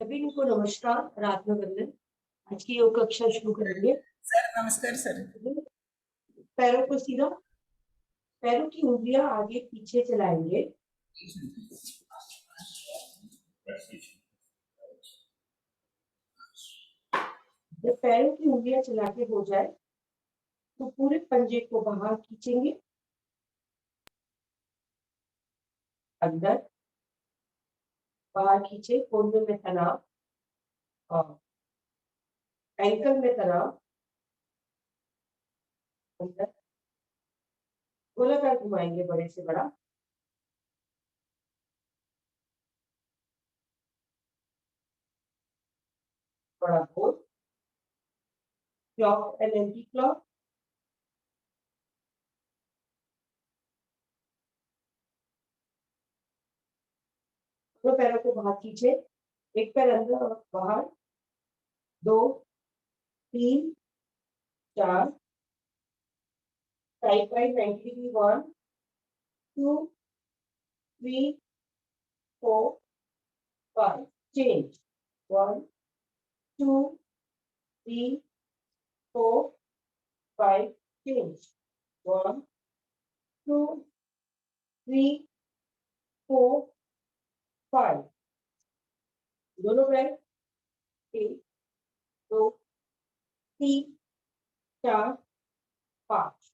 सभी को नमस्कार, रात में बंधन। आज की योग कक्षा शुरू करेंगे। सर नमस्कार सर। पैरों को सीधा, पैरों की उंगलियां आगे पीछे चलाएंगे। जब पैरों की उंगलियां चला के हो जाए तो पूरे पंजे को बाहर खींचेंगे, अंदर बाहर खींचे। कोहनी में तनाव और एंकल में तनाव, अंदर गोलाकार घुमाएंगे बड़े से बड़ा। बड़ा गोल क्लॉक एंड एंटी क्लॉक। दोनों पैरों को बाहर खींचे, एक पैर अंदर और बाहर। 2 3 4 side by 90 degree. 1 2 3 4 5 change। 1 2 3 4 5 change। 1 2 3 4 5। दोनों पैर 1 2 3 4 5।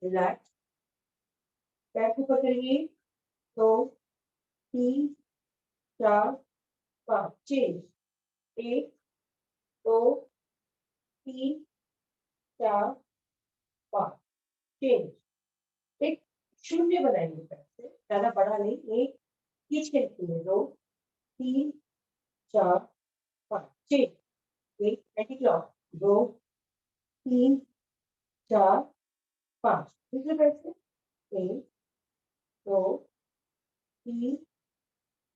रिलैक्स, पैर को पकड़िए। 2 3 4 5 चेंज। 1 2 3 4 5 चेंज। एक शून्य बनाएंगे पैर से, ज्यादा बड़ा नहीं। एक खींच के रखेंगे। 2 3 4 5 चेंज। एक एंटी क्लॉक। 2 3 4 5। दूसरे पैर से 1 2 3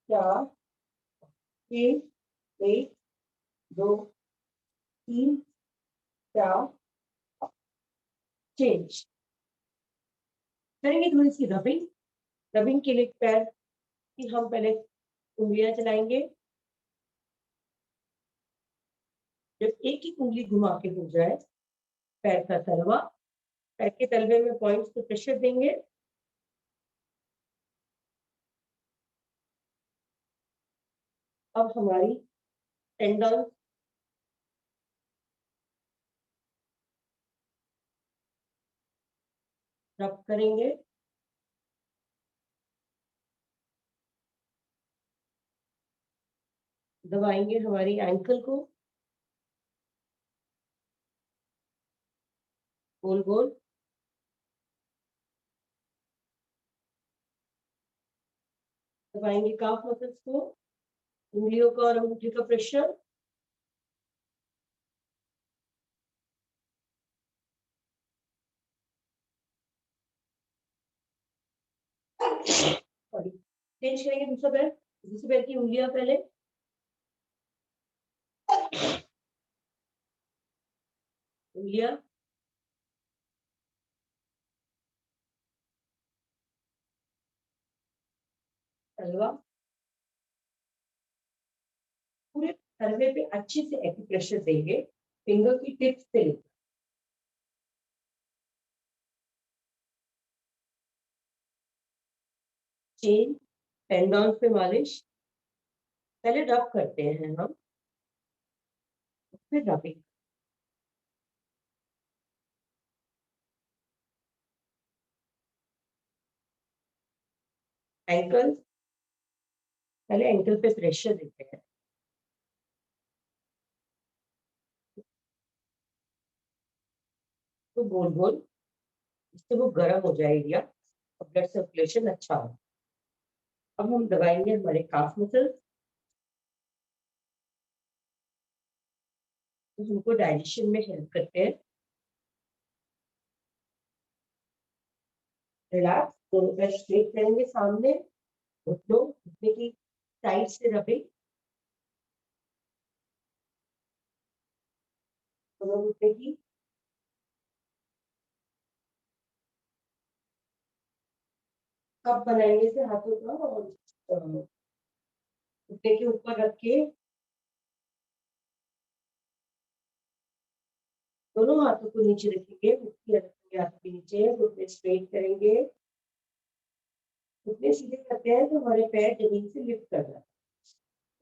4 चेंज। 1 2 3 4 चेंज। करेंगे थोड़ी सी रबिंग। रबिंग के लिए पैर की हम पहले उंगलियां चलाएंगे। जब एक ही उंगली घुमा के हो जाए, पैर का तलवा, पैर के तलवे में पॉइंट्स पे प्रेशर देंगे। अब हमारी टेंडन रब करेंगे। दबाएंगे हमारी एंकल को गोल गोल। दबाएंगे काफ मसल्स को, उंगलियों का और अंगूठे का प्रेशर। सॉरी, चेंज करेंगे दूसरा पैर। दूसरे पैर की उंगलियां पहले, उंगलियां तलवा, पूरे तलवे पे अच्छे से एक्यूप्रेशर देंगे, फिंगर की टिप्स से लेकर। चेन टेंडन पे मालिश। पहले रब करते हैं हम, फिर रबिंग। एंकल, पहले एंकल पे प्रेशर देते हैं। तो गोल गोल, इससे वो गर्म हो जाए एरिया और ब्लड सर्कुलेशन अच्छा हो। अब हम दबाएंगे हमारे काफ मसल्स, तो उनको डाइजेशन में हेल्प करते हैं। रिलैक्स, दोनों पैर स्ट्रेट करेंगे सामने। घुटनों, घुटने की साइड से रबिंग। दोनों घुटने की। कप बनाएंगे से हाथों का और घुटने के ऊपर रख के दोनों हाथों को नीचे रखेंगे, मुट्ठी रखेंगे हाथों के नीचे, घुटने स्ट्रेट करेंगे। घुटने सीधे करते हैं तो हमारे पैर जमीन से लिफ्ट कर जाते हैं।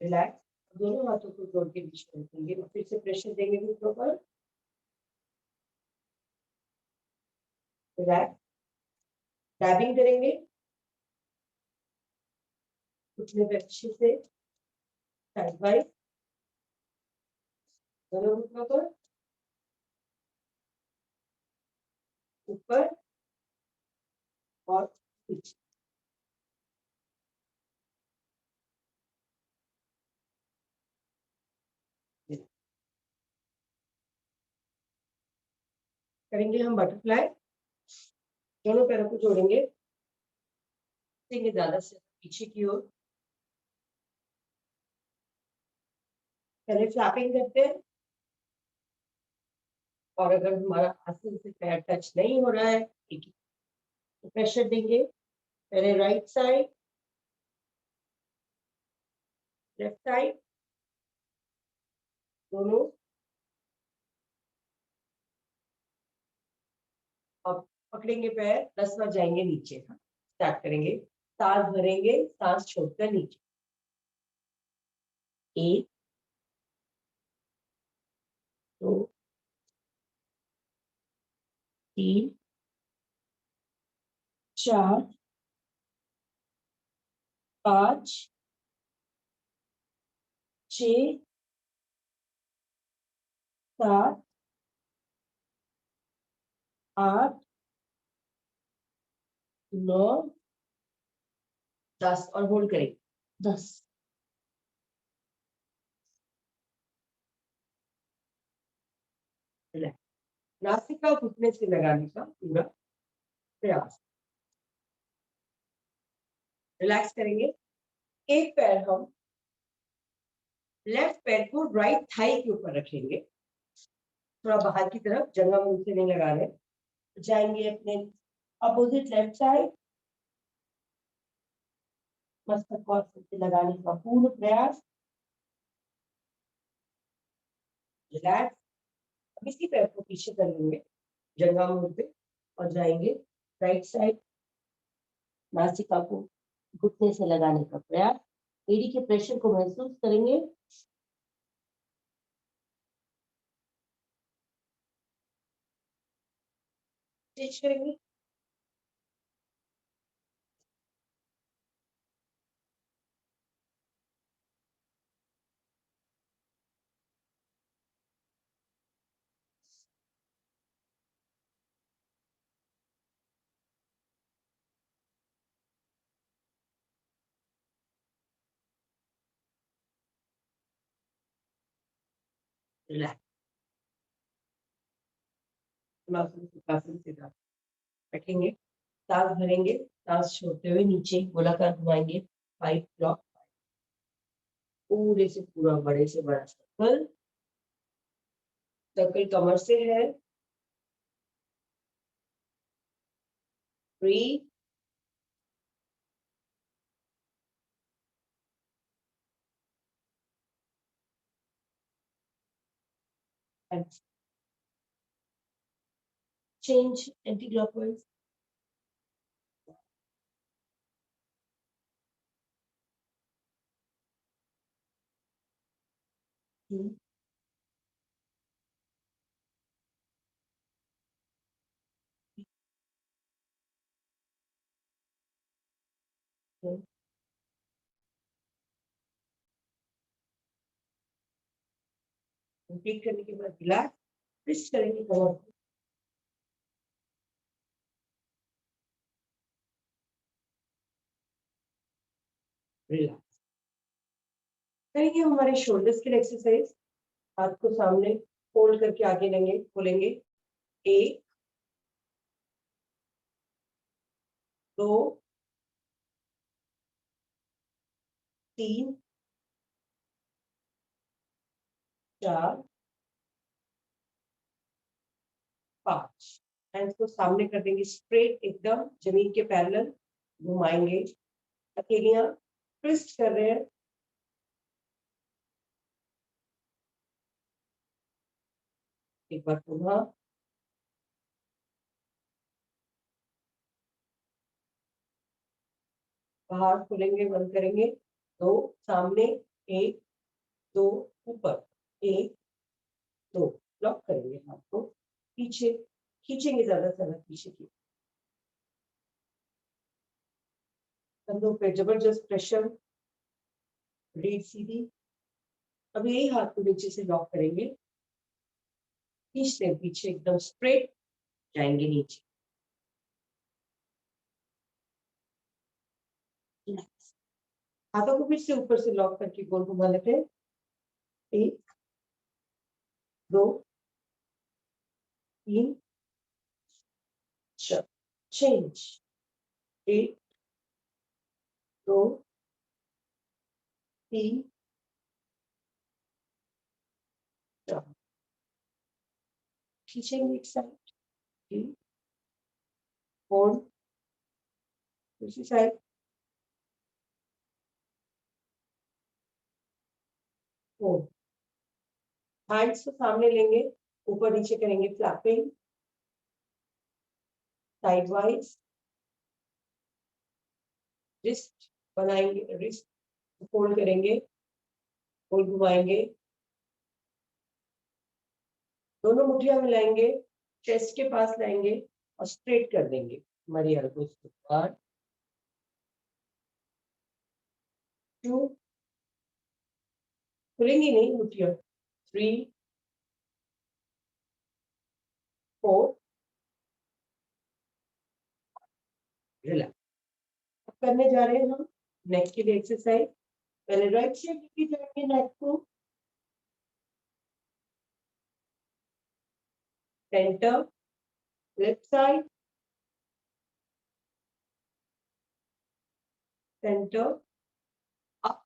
रिलैक्स। दोनों हाथों को जोड़ के बीच में रखेंगे और फिर से प्रेशर देंगे घुटनों पर। रिलैक्स। डैबिंग करेंगे घुटने पे अच्छे से, साइड बाई दोनों घुटनों पर, ऊपर और नीचे। करेंगे हम बटरफ्लाई। दोनों पैरों को जोड़ेंगे, देंगे ज्यादा से पीछे की ओर। पहले फ्लैपिंग करते हैं, और अगर हमारा आसन से पैर टच नहीं हो रहा है तो प्रेशर देंगे। पहले राइट साइड, लेफ्ट साइड, दोनों। अब पकड़ेंगे पैर, 10 बार जाएंगे नीचे। स्टार्ट करेंगे, सांस भरेंगे, सांस छोड़कर नीचे। 1 2 3 4 5 6 7 8 9 10 और होल्ड करेंगे 10। नासिका घुटने से लगाने का पूरा प्रयास। रिलैक्स करेंगे। एक पैर हम लेफ्ट पैर को राइट थाई के ऊपर रखेंगे, थोड़ा बाहर की तरफ, जंघा मुंह से नहीं लगा रहे। जाएंगे अपने अपोजिट लेफ्ट साइड, मस्तक और सिर से लगाने का पूर्ण प्रयास। रिलैक्स। अब इसी पैर को पीछे कर लेंगे जंघा मुंह पे, और जाएंगे राइट साइड, नासिका को घुटने से लगाने का प्रयास। एड़ी के प्रेशर को महसूस करेंगे। स्ट्रेच करेंगे। रिलैक्स। रखेंगे, सांस भरेंगे, सांस छोड़ते हुए नीचे गोलाकार घुमाएंगे। 5 ब्लॉक, पूरे से पूरा बड़े से बड़ा सर्कल। सर्कल कमर से है। 3 and change anti-clockwise. रिपीट करने के बाद रिलैक्स, ट्विस्ट करेंगे कमर को। रिलैक्स करेंगे हमारे शोल्डर्स की एक्सरसाइज। हाथ को सामने फोल्ड करके आगे लेंगे, खोलेंगे। 1 2 3 4 5। हैंड्स को सामने कर देंगे, स्ट्रेट एकदम जमीन के पैरेलल घुमाएंगे। हथेलियां ट्विस्ट कर रहे हैं। एक बार पुनः बाहर खोलेंगे, बंद करेंगे, 2 सामने, 1 2 ऊपर, 1 2 लॉक करेंगे हाथ को, पीछे खींचेंगे, ज्यादा से ज्यादा पीछे की कंधों पे जबरदस्त प्रेशर, रीढ़ सीधी। अब यही हाथ को नीचे से लॉक करेंगे, खींचते हैं पीछे, एकदम स्ट्रेट जाएंगे नीचे। हाथों को फिर से ऊपर से लॉक करके गोल घुमा लेते हैं, 1 2 3 4 चेंज, 1 2 3 4 खींचेंगे एक साइड, 3 4 दूसरी साइड, 4 हैंड्स को सामने लेंगे, ऊपर नीचे करेंगे फ्लैपिंग, साइड वाइज, रिस्ट बनाएंगे, रिस्ट फोल्ड करेंगे, गोल घुमाएंगे, दोनों मुठ्ठियां मिलाएंगे, चेस्ट के पास लाएंगे और स्ट्रेट कर देंगे हमारी एल्बोज को। 1 2 खुलेंगी नहीं मुठ्ठियां, 3 4 रिलैक्स। अब करने जा रहे हैं हम नेक के लिए एक्सरसाइज। पहले राइट साइड लेके जाएंगे नेक को, centre, left side, centre, up,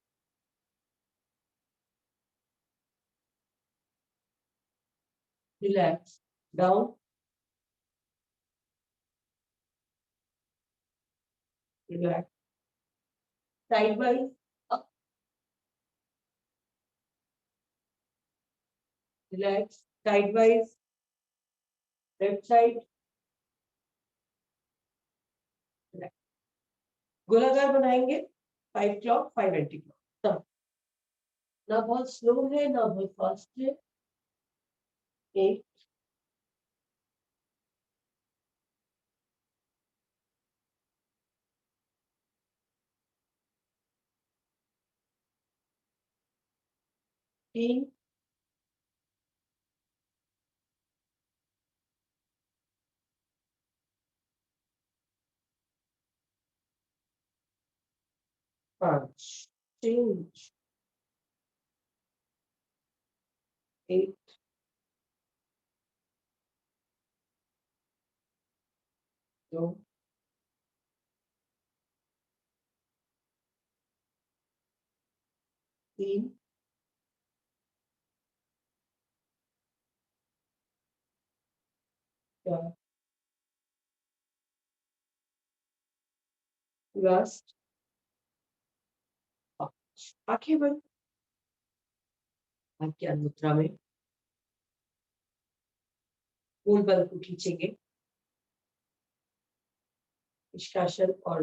relax, down, relax, side wise, up, relax, side wise, left side, गोलाकार बनाएंगे, 5 क्लॉक 5 एंटी क्लॉक, ना बहुत स्लो है ना बहुत फास्ट है, 1 3 5 चेंज, 8 2 3 4 लास्ट, आंखें बंद, हाथ की मुद्रा में मूल बल को खींचेंगे, निष्कासन और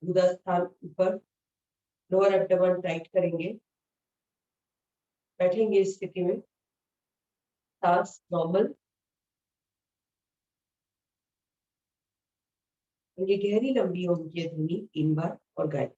गुदा स्थान ऊपर, लोअर एब्डोमेन टाइट करेंगे, बैठेंगे इस स्थिति में, सांस नॉर्मल, ये गहरी लंबी होगी ध्वनि 3 बार और गायब।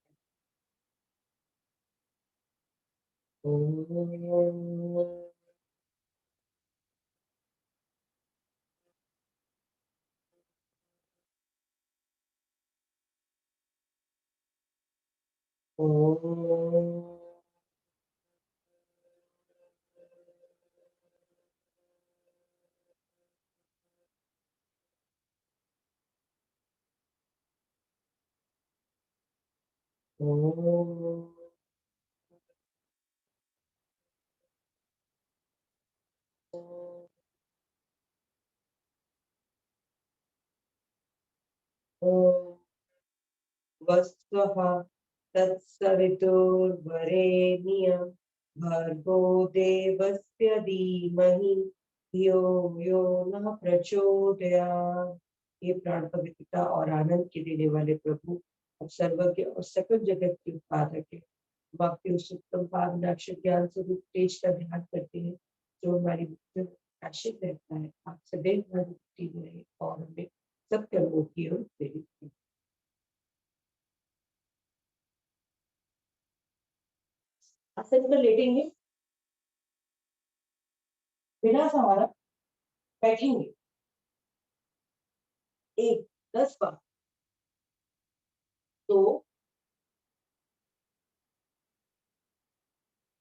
वस्वः तत्सवितुर्वरेण्यं भर्गो देवस्य धीमहि यो यो नः प्रचोदयात्। ये प्राण पवित्रता और आनंद के देने वाले प्रभु अब सर्वज्ञ और सकल जगत के उत्पादक है। हम आपके उस उत्तम पावन अक्षर ज्ञान स्वरूप तेज का ध्यान करते हैं जो हमारी बुद्धि में आश्रित रहता है। आप सदैव हमारी बुद्धि में रहे और हमें सब कर्मों की ओर प्रेरित करें। आसन पर लेटेंगे, बिना सहारा बैठेंगे। 1 10 बार। 2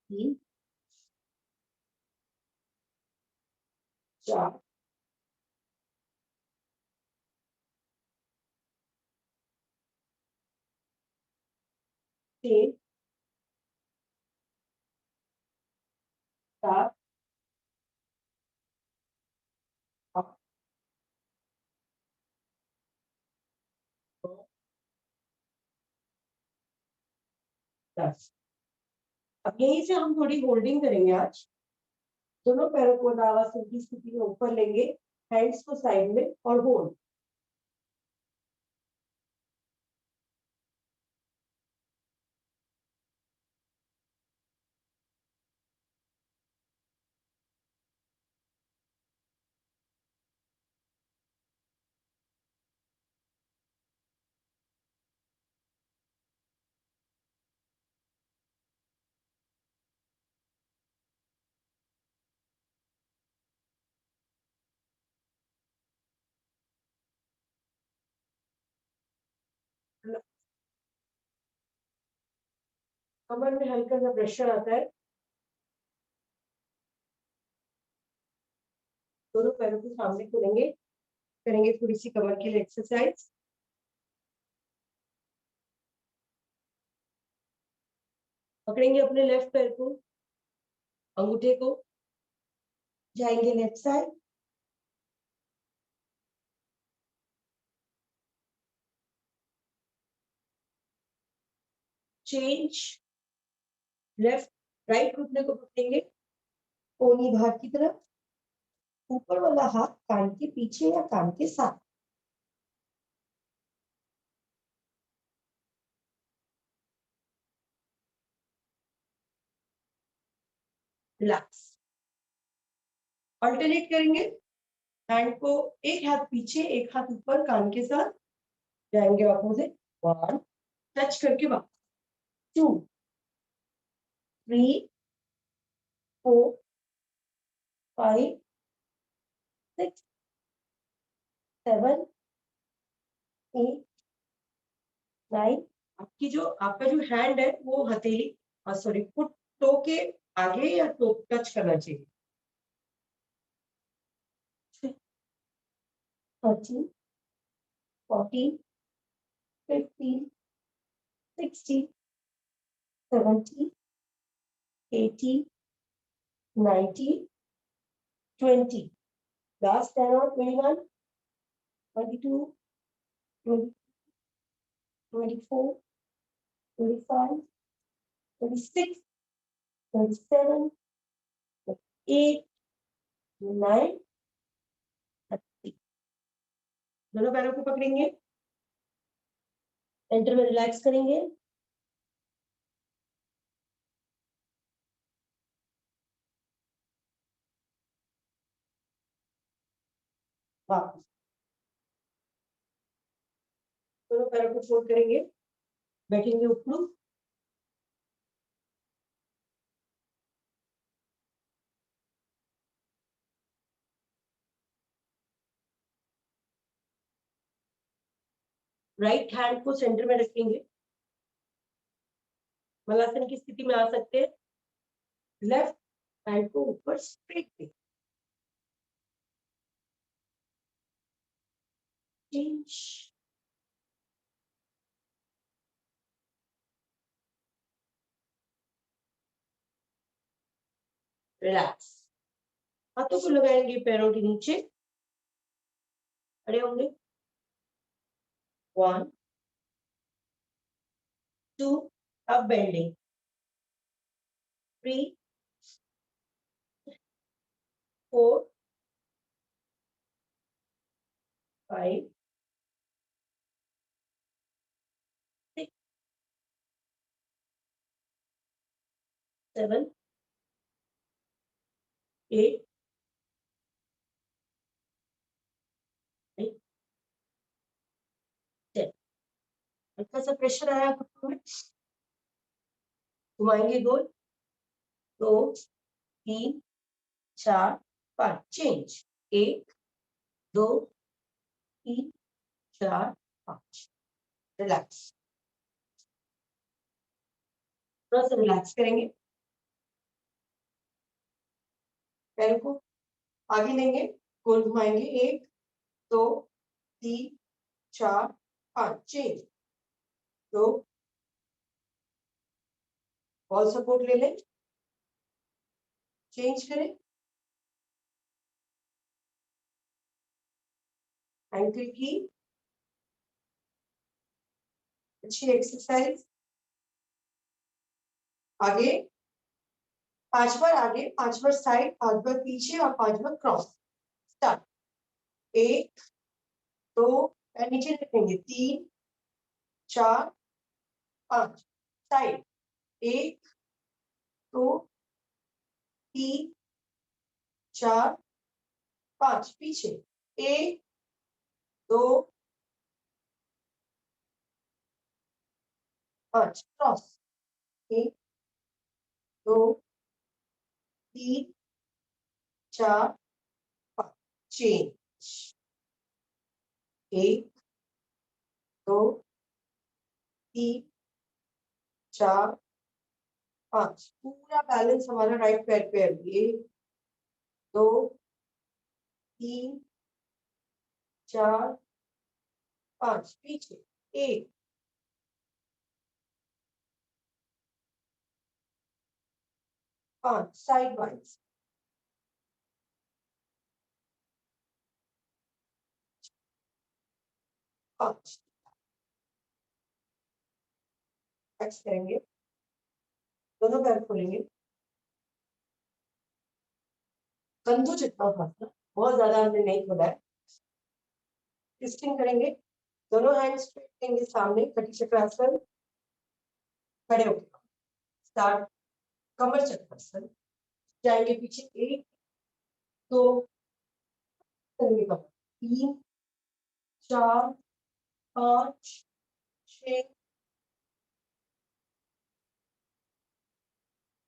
3 4 6 7 8 9 10। अब यहीं से हम थोड़ी होल्डिंग करेंगे आज। दोनों पैरों को दावासन की स्थिति में ऊपर लेंगे, हैंड्स को साइड में और होल्ड। कमर में हल्का सा प्रेशर आता है। दोनों पैरों को सामने करेंगे, करेंगे थोड़ी सी कमर के लिए एक्सरसाइज। पकड़ेंगे अपने लेफ्ट पैर को, अंगूठे को, जाएंगे left side, change left, right घुटने को पकड़ेंगे, कोहनी बाहर की तरफ, ऊपर वाला हाथ कान के पीछे या कान के साथ। रिलैक्स। अल्टरनेट करेंगे, हैंड को एक हाथ पीछे एक हाथ ऊपर कान के साथ, जाएंगे ऑपोजिट। 1 टच करके वापस, 2 3 4 5 6 7 8 9। आपकी जो आपका जो हैंड है वो हथेली, सॉरी, फुट टो के आगे या टो टच करना चाहिए। 13 14 15 16 17 18 19 20। लास्ट 10 और 21 22 20 24 25 26 27 28 9 30। दोनों पैरों को पकड़ेंगे, सेंटर में रिलैक्स करेंगे। वापस दोनों पैरों को फोल्ड करेंगे, बैठेंगे ऊपर। राइट हैंड को सेंटर में रखेंगे, मलासन की स्थिति में आ सकते हैं। लेफ्ट हैंड को ऊपर स्ट्रेट पे, चेंज। रिलैक्स। हाथों को लगाएंगे पैरों के नीचे, खड़े होंगे। 1 2 अब बेंडिंग, 3 4 5 6 7 8 9 10। हल्का सा प्रेशर आया घुटनों में, घुमाएंगे गोल, 2 3 4 5, चेंज, 1 2 3 4 5, रिलैक्स, थोड़ा सा रिलैक्स करेंगे, पैरों को आगे लेंगे, गोल घुमाएंगे, 1 2 3 4 5, चेंज, 2 बॉल सपोर्ट ले लें, चेंज करें, एंकल की अच्छी एक्सरसाइज, आगे 5 बार आगे, 5 बार साइड, 5 बार पीछे और 5 बार क्रॉस, स्टार्ट, 1 2 नीचे रखेंगे, 3 4 5, साइड, 1 2 3 4 5, पीछे, 1 2 5, क्रॉस, 1 2 3 4 5, चेंज, 1 2 3 4 5, पूरा बैलेंस हमारा राइट पैर पे है, 1 2 3 4 5, पीछे, 1 5, साइड वाइज, 5, एक्स करेंगे, दोनों पैर खोलेंगे, कंधों जितना फासला, बहुत ज्यादा हमने नहीं खोला है, ट्विस्टिंग करेंगे, दोनों हैंड स्ट्रेट लेंगे सामने, कटी चक्रासन, खड़े होकर स्टार्ट, कमर चक्रासन, जाएंगे पीछे, 1 2 करेंगे कमर, 3 4 5 6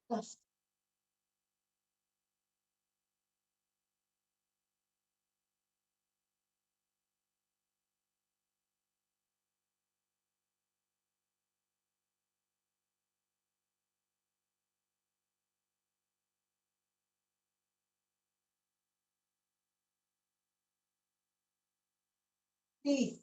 10, प्लीज,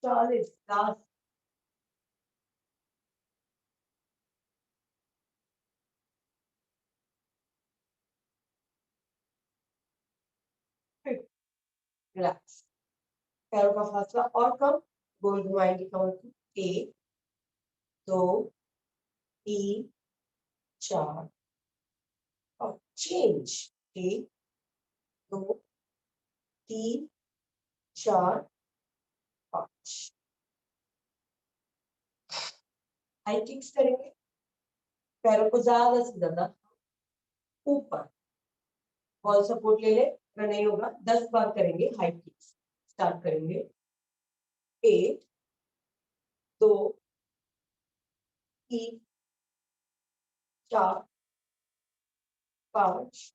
40, लास्ट, रिलैक्स, पैरों का फासला और कम, गोल घुमाएंगे कमर को, 1 2 3 4 और चेंज, 1 2 3 4 5, हाई किक्स करेंगे, पैरों को ज्यादा से ज्यादा ऊपर, बॉल सपोर्ट ले ले, अगर नहीं होगा 10 बार करेंगे हाई किक्स, स्टार्ट करेंगे, 1 2 3 4 5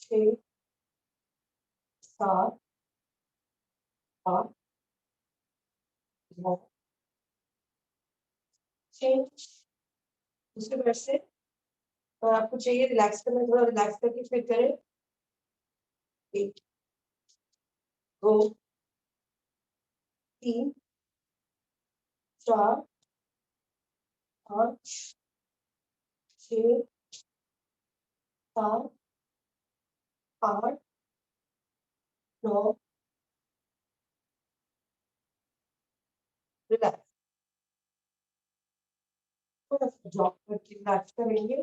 6 7 8 9, चेंज, दूसरे पैर से, और आपको चाहिए रिलैक्स करना, थोड़ा रिलैक्स करके फिर करें, 1 2 3 4 5 6 7 8 9, रिलैक्स, थोड़ा सा ड्रॉप करके रिलैक्स करेंगे।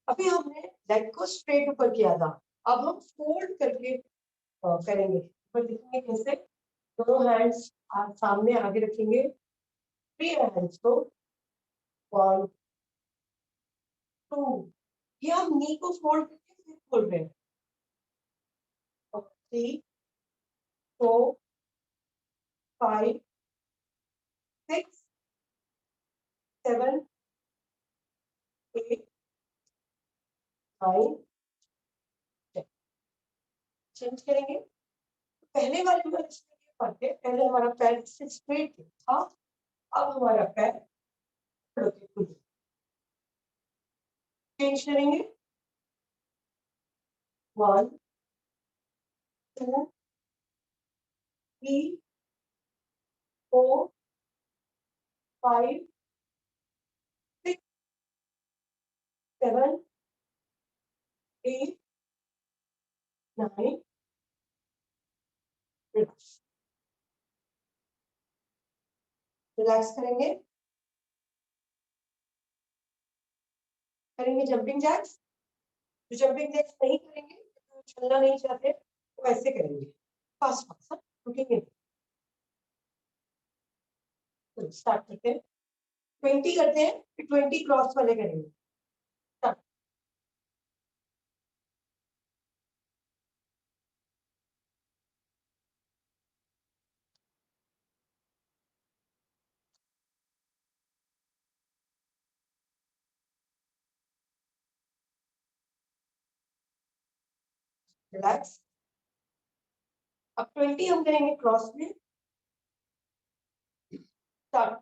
अभी हमने लेग को स्ट्रेट ऊपर किया था, अब हम फोल्ड करके करेंगे। ऊपर देखेंगे कैसे, दोनों हैंड्स सामने आगे रखेंगे, फ्री हैंड्स को 1 2, ये हम नी को फोल्ड करके फिर खोल रहे हैं। 3 4 5 6 7 8 9 10, चेंज करेंगे। पहले वाले में इसमें ये फर्क है, पहले हमारा पैर से स्ट्रेट था, अब हमारा पैर चेंज करेंगे। 1 2 3 4 5 6 7 8 9 रिलैक्स करेंगे। करेंगे जंपिंग जैक्स। जो जंपिंग जैक्स नहीं करेंगे, तो चलना नहीं चाहते, तो ऐसे करेंगे फास्ट फास्ट, रुकेंगे। तो स्टार्ट करते हैं, 20 करते हैं, फिर 20 क्रॉस वाले करेंगे। स्टार्ट। रिलैक्स। अब 20 हम करेंगे क्रॉस में। स्टार्ट।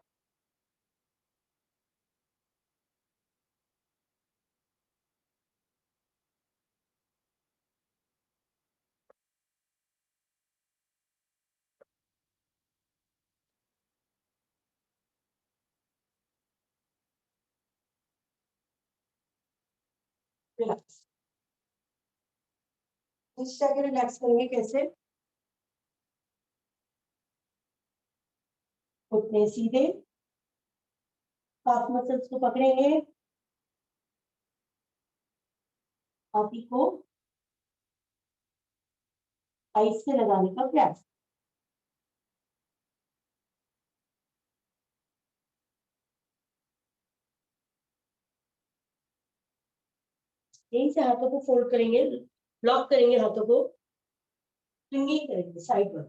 रिलैक्स। नीचे जाके रिलैक्स करेंगे कैसे, घुटने सीधे, हाथ मसल्स को पकड़ेंगे, छाती को आइस से लगाने का प्रयास। यहीं से हाथों को फोल्ड करेंगे, लॉक करेंगे हाथों को, स्विंगिंग करेंगे साइड में।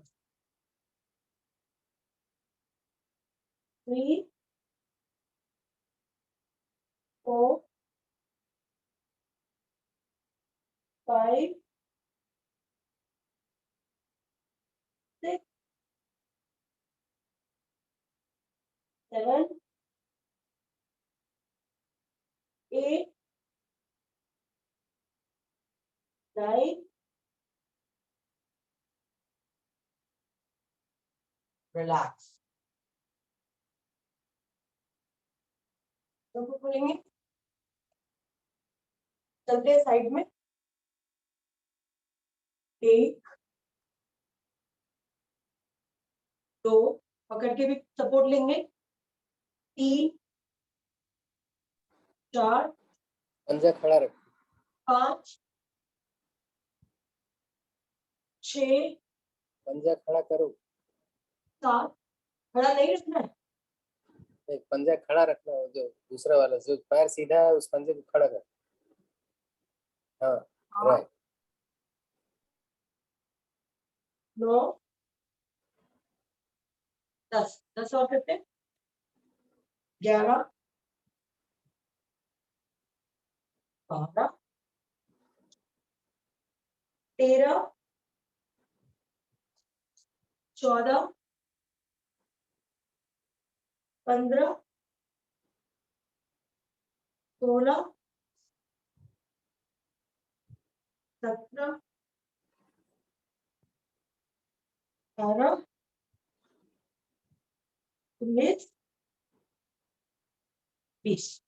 3 4 5 6 7 8 9, रिलैक्स। तो खोलेंगे, चलते हैं साइड में। 1 2, पकड़ के भी सपोर्ट लेंगे। 3 4 पंजा खड़ा रख, 5 6 पंजा खड़ा करो, 7, खड़ा नहीं रखना है, एक पंजा खड़ा रखना हो, जो दूसरा वाला जो पैर सीधा है उस पंजे को खड़ा कर। हाँ, राइट। 9 10, 10 और करते हैं। 11 12 13 14 15 16 17 18 19 20।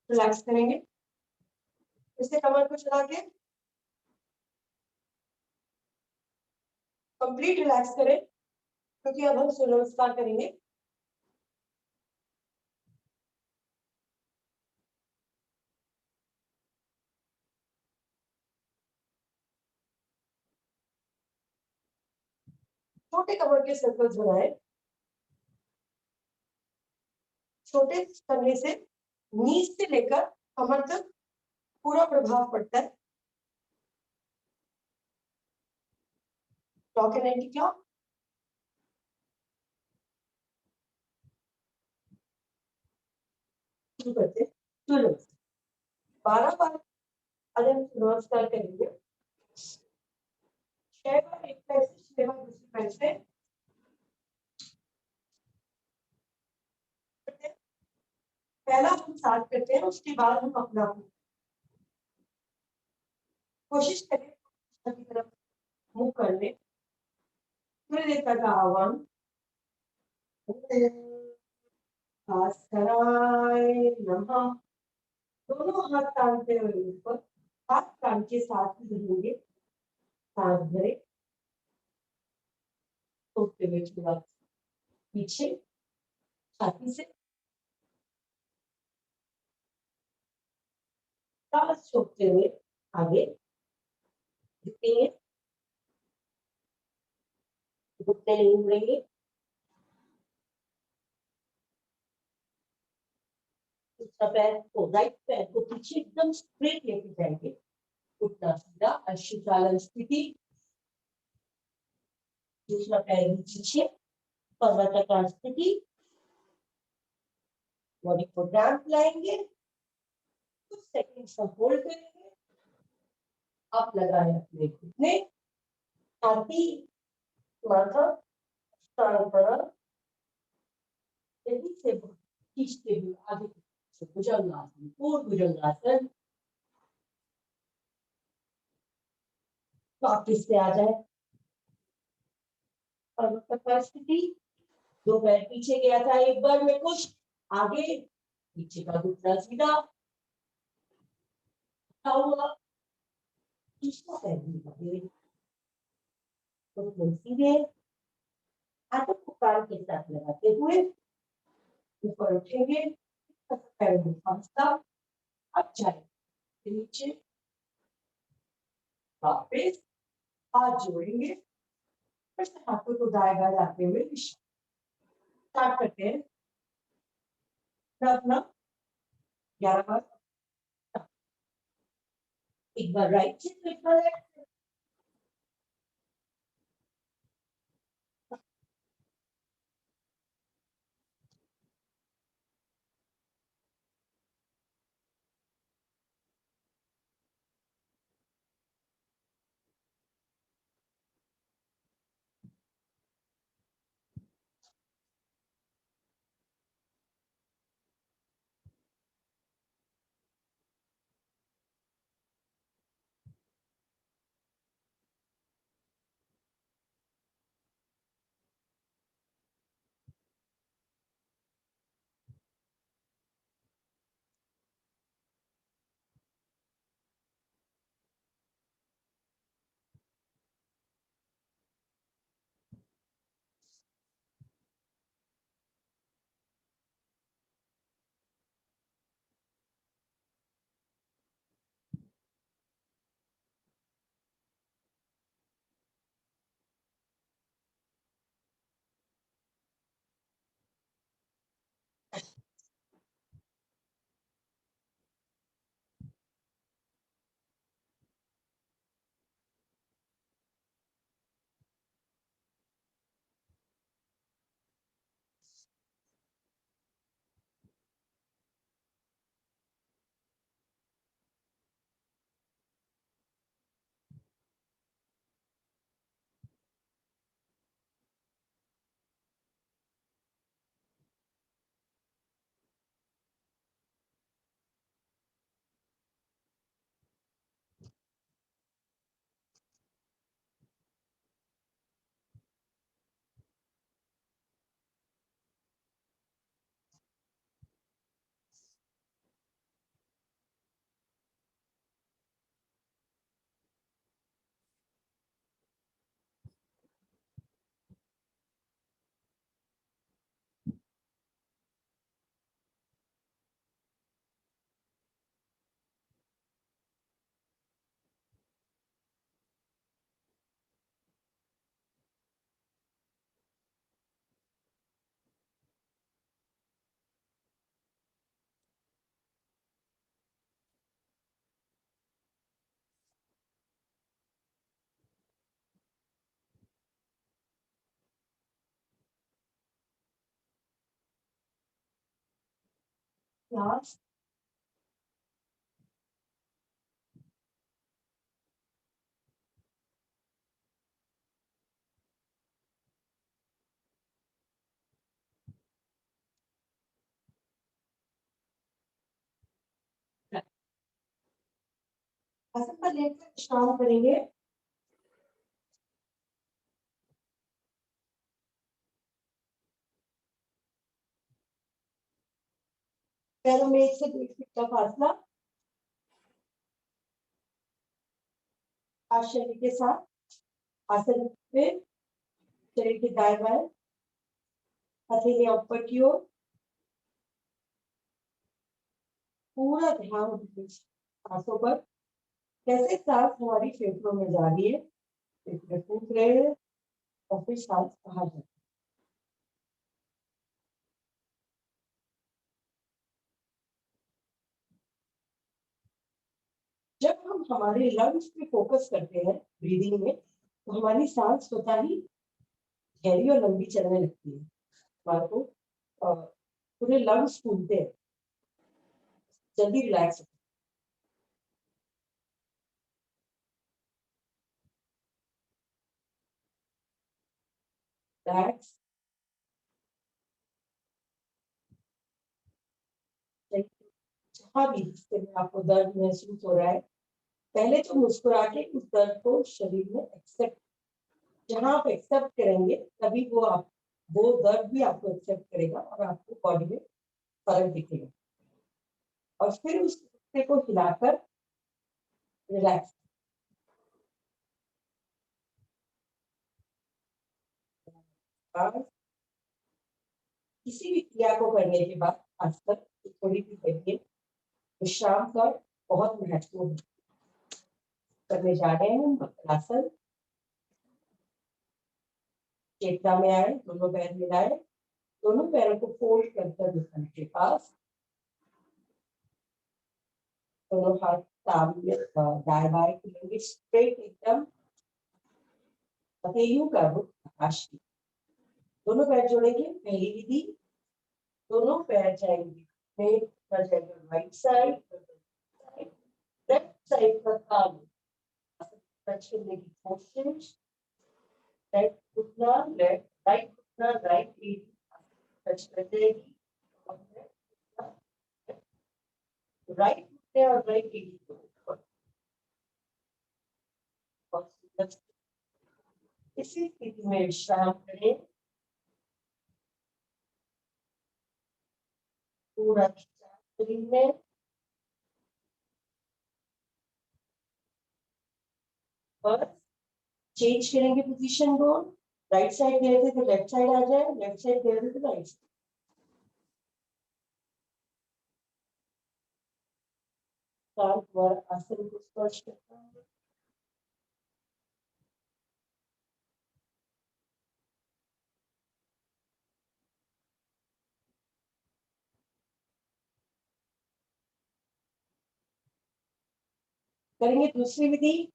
रिलैक्स करेंगे, इससे कमर को चला के कंप्लीट रिलैक्स करें, क्योंकि अब हम सूर्य नमस्कार करेंगे। छोटे कमर के सर्कल्स बनाए, छोटे करने से नीज से लेकर कमर तक पूरा प्रभाव पड़ता है। क्लॉक एंड एंटी क्लॉक, शुरू करते हैं सूर्य नमस्कार। 12 बार अगर हम सूर्य नमस्कार करेंगे, 6 बार एक पैर से, 6 बार दूसरे पैर से, पहला हम स्टार्ट करते हैं, उसके बाद हम अपना कोशिश करें की तरफ मुंह कर ले। सूर्य देवता का आह्वान, भास्कराय नमः। दोनों हाथ तानते हुए ऊपर, हाथ कान के साथ ही रहेंगे, सांस भरे, सोते हुए थोड़ा पीछे छाती से, सांस छोड़ते हुए आगे झुकेंगे, घुटने नहीं मुड़ेंगे। दूसरा पैर को, राइट पैर को पीछे एकदम स्ट्रेट लेके जाएंगे, घुटना सीधा, अश्रुचालन स्थिति। दूसरा पैर भी पीछे, पर्वताकार स्थिति। बॉडी को डैम्प लाएंगे, कुछ सेकंड्स तक होल्ड करेंगे। आप लगाए अपने घुटने, छाती, माथा, सांकड़, तेजी से खींचते हुए आगे भुजंगासन, पूर्ण भुजंगासन। वापिस से आ जाए पर्वताकार स्थिति। दो पैर पीछे गया था एक बार में, कुछ आगे, पीछे का घुटना सीधा हुआ, तीसरा पैर भी आगे, तो सीधे हाथों को कान के साथ लगाते हुए ऊपर उठेंगे, पैर में फंसता, अब जाए नीचे, वापिस हाथ जोड़ेंगे, फिर से हाथों को दाएं बाएं लाते हुए स्टार्ट करते हैं। अपना 11 बार, एक बार राइट से, एक बार लेफ्ट। क्लास आसन पर लेकर विश्राम करेंगे। पैरों में 1 से 1.5 फीट का फासला आज शरीर के साथ आसन पे शरीर के दाएं बाएं हथेली ऊपर की ओर, पूरा ध्यान सांसों पर, कैसे सांस हमारी फेफड़ों में जा रही है, फेफड़े फूक रहे हैं और फिर सांस बाहर जा रही है। जब हम हमारे लंग्स पे फोकस करते हैं ब्रीदिंग में, तो हमारी सांस स्वतः ही गहरी और लंबी चलने लगती है। हमारे को पूरे लंग्स फूलते हैं, जल्दी रिलैक्स होते हैं। रिलैक्स जहाँ भी जिससे भी आपको दर्द महसूस हो रहा है, पहले तो मुस्कुरा के उस दर्द को शरीर में एक्सेप्ट, जहाँ आप एक्सेप्ट करेंगे तभी वो दर्द भी आपको एक्सेप्ट करेगा और आपको बॉडी में फर्क दिखेगा। और फिर उस हिस्से को हिलाकर रिलैक्स, किसी भी क्रिया को करने के बाद खासकर थोड़ी सी करिए, विश्राम का बहुत महत्व है। करने जा रहे हैं हम आसन। चेतना में आए, दोनों पैर मिलाए, दोनों पैरों को फोल्ड कर घुटने के पास, दोनों हाथ सामने दाएं बाएं खुलेंगे, स्ट्रेट एकदम हथेलियों का रुख आकाश की। दोनों पैर जोड़ेंगे, पहली विधि, दोनों पैर जाएंगे में जाएगा राइट साइड, लेफ्ट साइड का काम टच करने की कोशिश, लेफ्ट घुटना लेफ्ट, राइट घुटना राइट एड़ी टच कर जाएगी, राइट घुटने और राइट एड़ी को ऊपर। इसी स्थिति में विश्राम करें, पूरा शरीर में। बस चेंज करेंगे पोजीशन को, राइट साइड गए थे तो लेफ्ट साइड आ जाए, लेफ्ट साइड गए थे तो राइट साइड। आसन को स्पर्श करता है, करेंगे दूसरी विधि,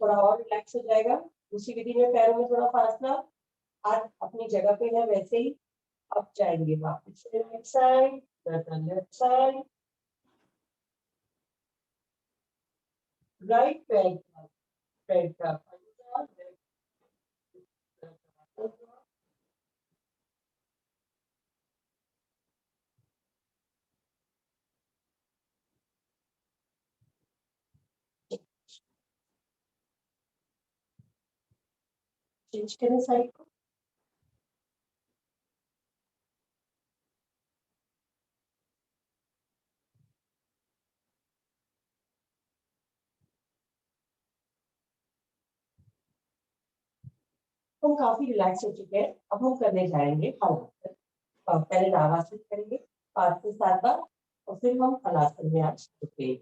थोड़ा और रिलैक्स हो जाएगा। दूसरी विधि में पैरों में थोड़ा फासला, हाथ अपनी जगह पे है वैसे ही। अब जाएंगे वापस से right side, left side, right पैर का पंजा, चेंज करें साइड को। हम काफी रिलैक्स हो चुके हैं, अब हम करने जाएंगे हलासन। पहले नाभासन करेंगे 5 से 7 बार और फिर हम हलासन में आज रुकेंगे।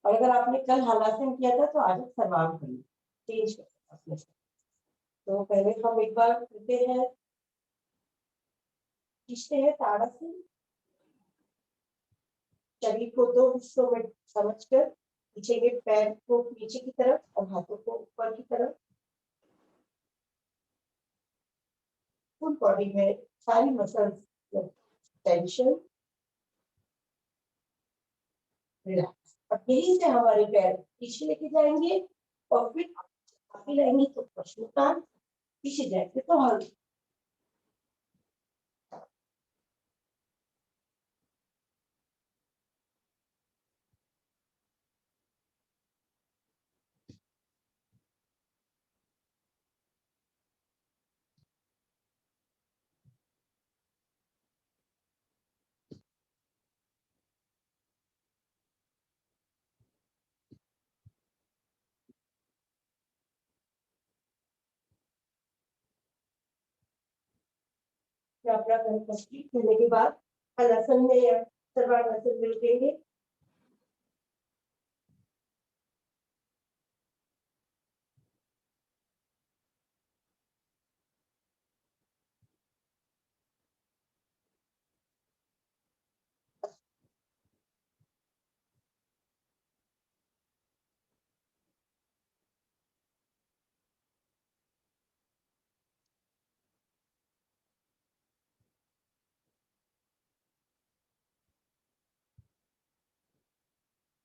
और अगर आपने कल हलासन किया था तो आज हम सर्वांग करेंगे, चेंज कर सकते। तो पहले हम एक बार करते हैं, खींचते हैं ताड़ासन, शरीर को 2 हिस्सों में समझकर खींचेंगे, पैर को नीचे की तरफ और हाथों को ऊपर की तरफ। फुल बॉडी में सारी मसल्स टेंशन रिलैक्स। अब यहीं से हमारे पैर पीछे लेके जाएंगे और फिर आगे लाएंगे तो पश्चिमोत्तान, पीछे जाएंगे तो आगे। अपना कंप्लीट करने के बाद हलासन में या सर्वांगासन में रुकेंगे।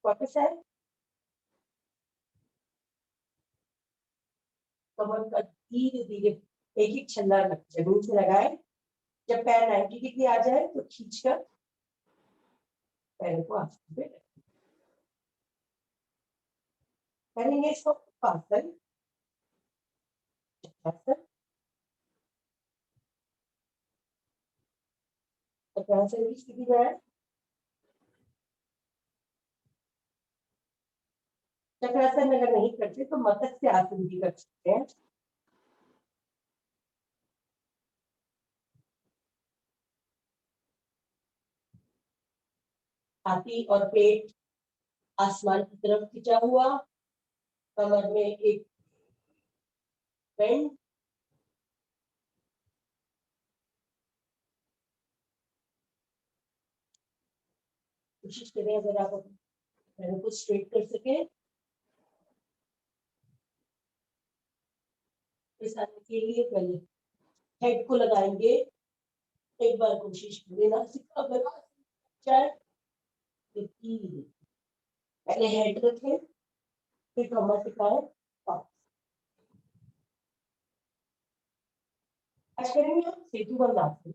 वापस आए, कमर का धीरे धीरे एक एक छल्ला जमीन से लगाए। जब पैर 90 डिग्री आ जाए तो खींचकर पैरों को आसन पे करेंगे। इसको आसन, आसन, चक्रासन की स्थिति में आए। चक्रासन अगर नहीं करते तो मत्स्य आसन भी कर सकते हैं। छाती और पेट आसमान की तरफ खिंचा हुआ, कमर में एक बेंड, कोशिश करें अगर आप पैरों को स्ट्रेट कर सके। इस आने के लिए पहले हेड को लगाएंगे। एक बार कोशिश करें नासिका बना जाए। पहले हेड रखें, फिर कमर टिकाएं, आज करेंगे हम सेतु बंद आसन।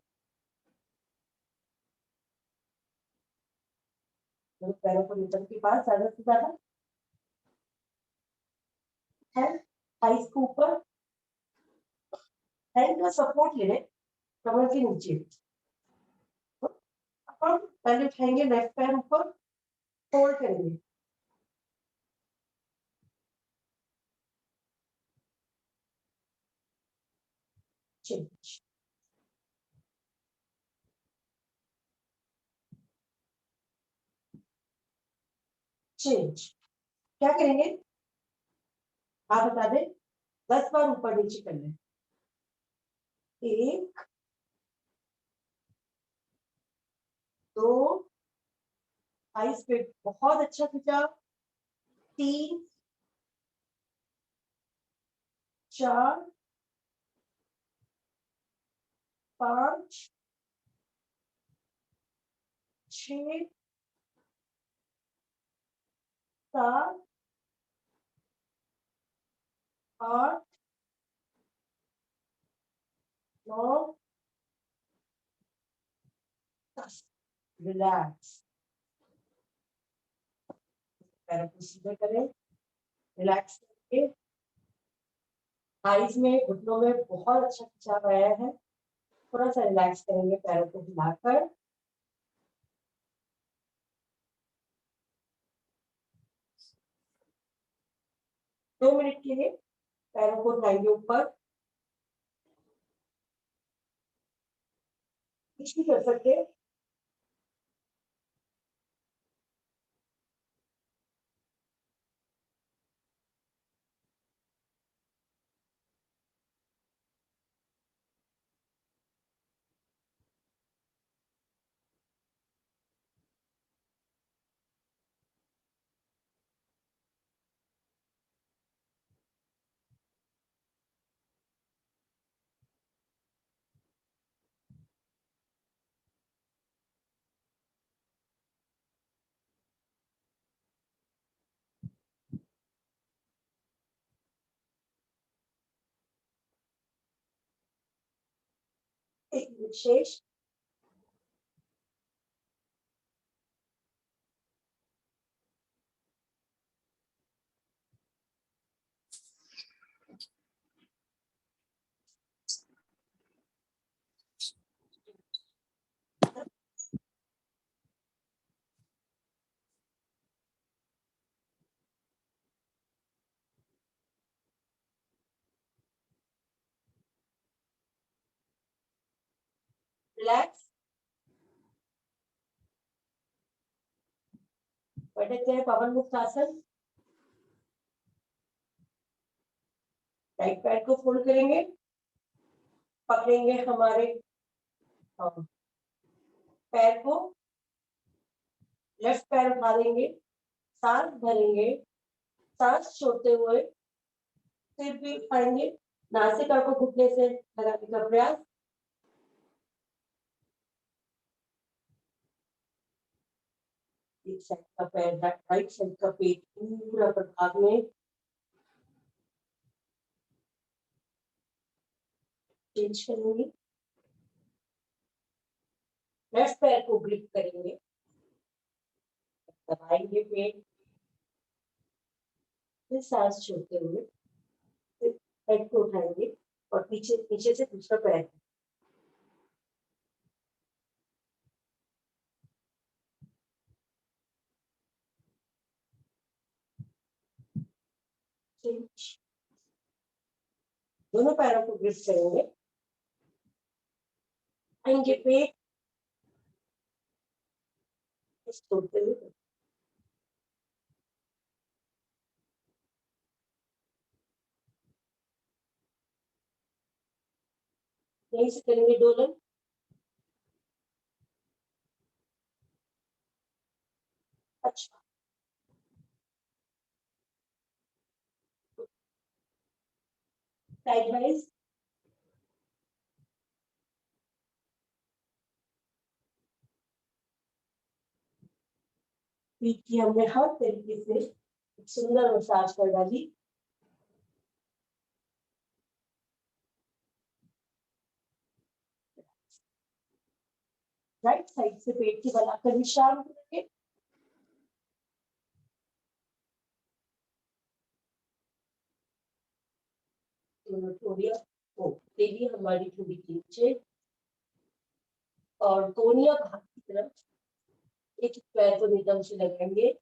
पैरों को नितंब के पास ज्यादा से ज्यादा हैंड थाइस के ऊपर, हैंड का सपोर्ट ले लें कमर के नीचे। अपन पहले उठाएंगे लेफ्ट पैर ऊपर, फोल्ड करेंगे, चेंज, चेंज। क्या करेंगे आप बता दें, 10 बार ऊपर नीचे कर लें। एक, दो, आइस पे बहुत अच्छा खिंचाव, 3, 4, 5, 6, 7, 8, 9, 10। रिलैक्स, पैरों को सीधे करें, रिलैक्स करके। आईज में घुटनों में बहुत अच्छा खिंचाव आया है, थोड़ा सा रिलैक्स करेंगे पैरों को हिलाकर। दो मिनट के लिए पैरों को उठाएंगे ऊपर, कुछ भी कर सकते हैं। एक मिनट शेष। रिलैक्स। बैठते हैं पवन मुक्त आसन। राइट पैर को फोल्ड करेंगे, पकड़ेंगे हमारे पैर को, लेफ्ट पैर उठा लेंगे, सांस भरेंगे, सांस छोड़ते हुए सिर भी उठाएंगे, नासिका को घुटने से लगाने का प्रयास। एक साइड का पैर, राइट साइड का पेट पूरा भाग में चेंज करेंगे। लेफ्ट पैर को ग्रिप करेंगे, दबाएंगे पेट, फिर सांस छोड़ते हुए फिर पेट को उठाएंगे और पीछे पीछे से दूसरा पैर चेंज। दोनों पैरों को ग्रिप करेंगे, आएंगे पेट, छोड़ते हुए यहीं से करेंगे डोलन। अच्छा, साइड वाइज पीठ की हमने हर तरीके से एक सुंदर मसाज कर डाली। राइट साइड से पेट की बनाकर विश्राम करेंगे। थोड़ी तेली हमारी थोड़ी नीचे और कोनिया भाग की तरफ एक पैर को निदम से लगाएंगे।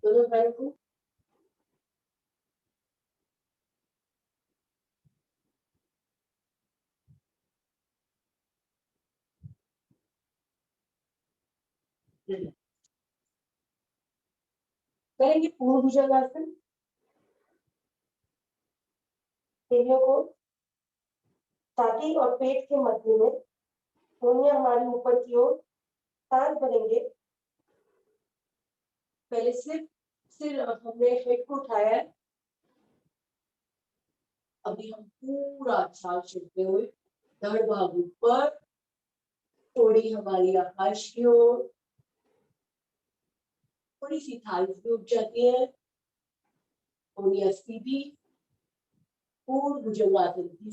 दोनों पैर को करेंगे पूर्ण भुजंगासन। तेलियों को छाती और पेट के मध्य में, कोनिया हमारी ऊपर की ओर, सांस भरेंगे। पहले सिर हमने हेड को उठाया है, अभी हम पूरा सांस छोड़ते हुए धड़ भाग ऊपर, थोड़ी हमारी आकाश की ओर, थोड़ी सी थाइस भी उठ जाती है, कोनिया सीधी, पूर्ण भुजंगासन की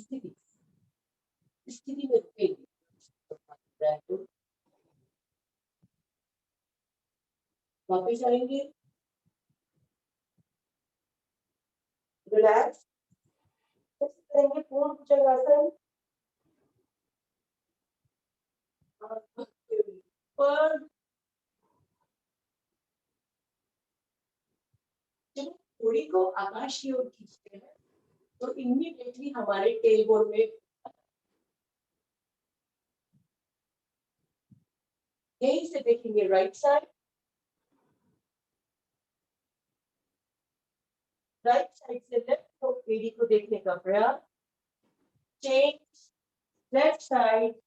स्थिति में रुकेंगे। वापस आएंगे, रिलैक्स करेंगे पूर्ण भुजंगासन। ऊपर थोड़ी को आकाश की ओर खींचते हैं तो इमीडिएटली हमारे टेल बोन में यहीं से देखेंगे राइट साइड, राइट साइड से लेफ्ट को एडी को देखने का प्रयास। चेंज, लेफ्ट साइड,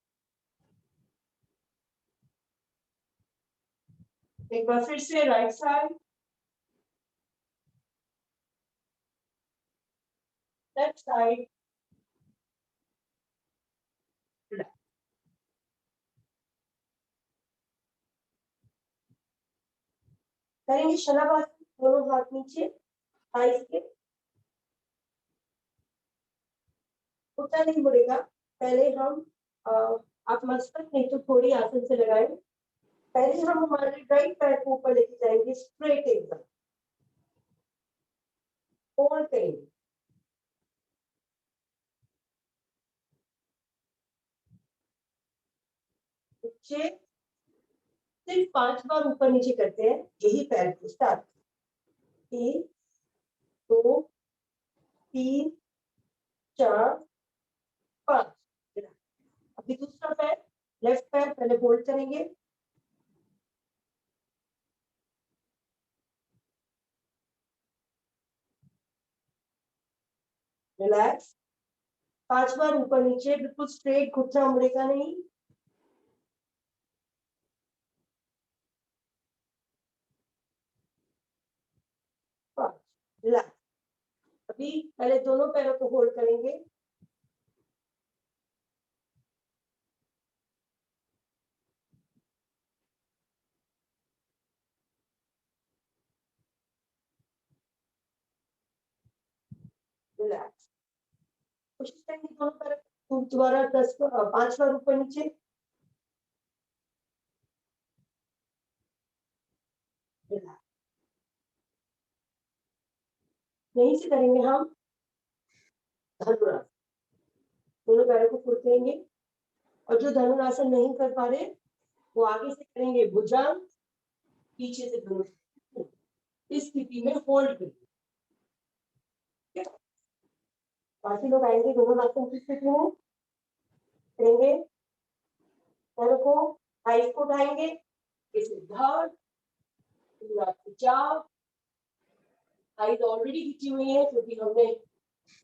एक बार फिर से राइट साइड, लेफ्ट साइड, करेंगे शलभासन, दोनों हाथ नीचे थाइस के, उल्टा नहीं मुड़ेगा। पहले हम आप मस्तक नहीं तो थोड़ी आसन से लगाए। पहले हम हमारे राइट पैर को ऊपर लेके जाएंगे स्ट्रेट एकदम, फोल्ड करेंगे, नीचे सिर्फ 5 बार ऊपर नीचे करते हैं, यही पैर को स्टार्ट। 1 2 3 4 5। अभी दूसरा पैर, लेफ्ट पैर पहले होल्ड करेंगे, रिलैक्स, 5 बार ऊपर नीचे, बिल्कुल स्ट्रेट, घुटना मुड़ेगा नहीं। रिलैक्स। अभी पहले दोनों पैरों को होल्ड करेंगे, रिलैक्स। कोशिश करेंगे दोनों पैर दोबारा 5 बार ऊपर नीचे, रिलैक्स। यहीं से करेंगे हम धनुरासन, दोनों पैरों को फोल्ड करेंगे, और जो धनुरासन नहीं कर पा रहे वो आगे से करेंगे भुजंग, पीछे से धनुष, इस स्थिति में होल्ड करेंगे। बाकी लोग आएंगे दोनों आसन की स्थिति में, करेंगे पैरों को, थाइस को उठाएंगे, इसे धड़, पूरा खिंचाव, थाइस ऑलरेडी खिंची हुई है क्योंकि हमने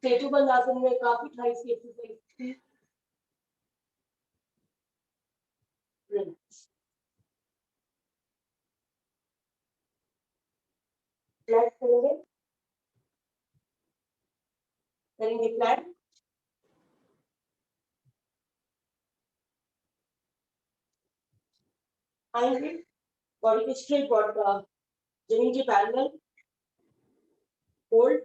सेतुबंध आसन में काफी थाइस की एक्सरसाइज की। फ्लैट करेंगे, करेंगे फ्लैट, आएंगे बॉडी के स्ट्रेट, बॉडी जमीन के पैरेलल, होल्ड,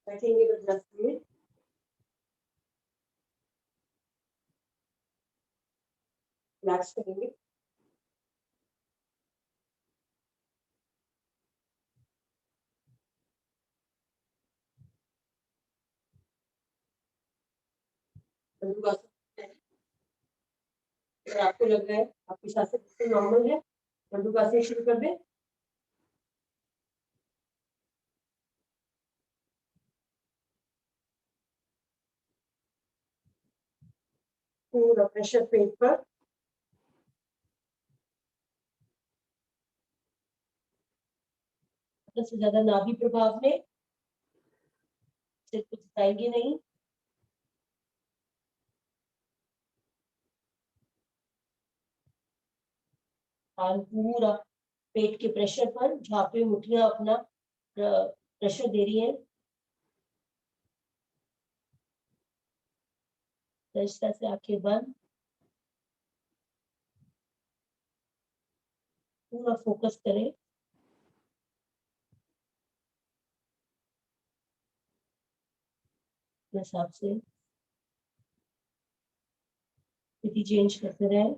बैठेंगे बस 10 मिनट, रिलैक्स करेंगे। अगर आपको लग रहा है आपकी सांसें बिल्कुल नॉर्मल है, बंदूकासन शुरू कर दें। पूरा प्रेशर पेट पर, से ज्यादा नाभि प्रभाव में सिर्फ कुछ बताएंगे नहीं। पूरा पेट के प्रेशर पर, जहाँ पे मुठियां अपना प्रेशर दे रही है, इस तरह से आंखें बंद, पूरा फोकस करें अपने हिसाब से, स्थिति चेंज करते रहे।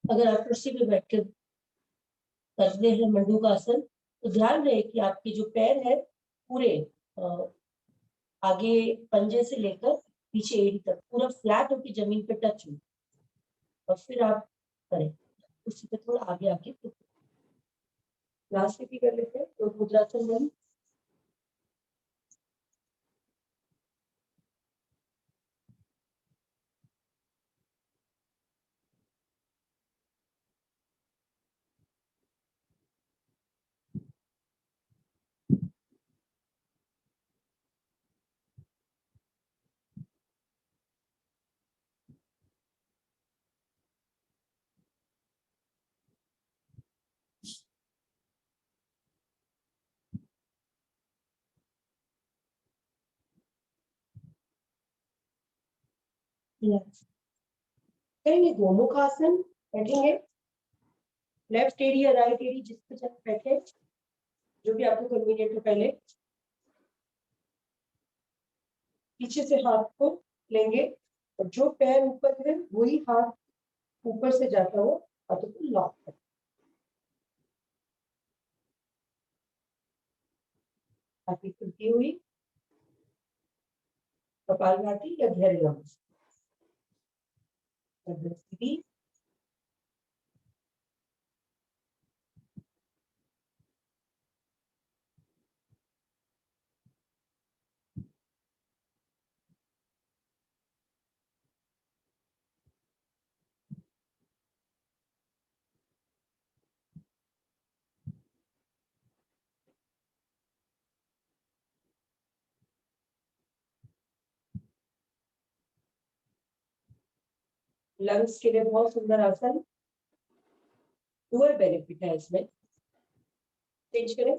अगर आप कुर्सी पे बैठ कर करते हैं मंडूकासन तो ध्यान रहे कि आपके जो पैर है पूरे आगे पंजे से लेकर पीछे एड़ी तक पूरा फ्लैट होकर जमीन पे टच हो और फिर आप करें कुर्सी पे थोड़ा आगे आके लास्ट भी कर लेते हैं तो मुद्रासन में करेंगे गोमुखासन बैठेंगे लेफ्ट एड़ी या राइट एड़ी जिस पे चाहे बैठे जो भी आपको कन्वीनियंट हो पहले पीछे से हाथ को लेंगे और जो पैर ऊपर है वही हाथ ऊपर से जाता हो हाथों को लॉक कर छाती खुलती हुई कपालभाति या गहरे नमस्कार सीधी लंग्स के लिए बहुत सुंदर आसन डुअल बेनिफिट है इसमें चेंज करें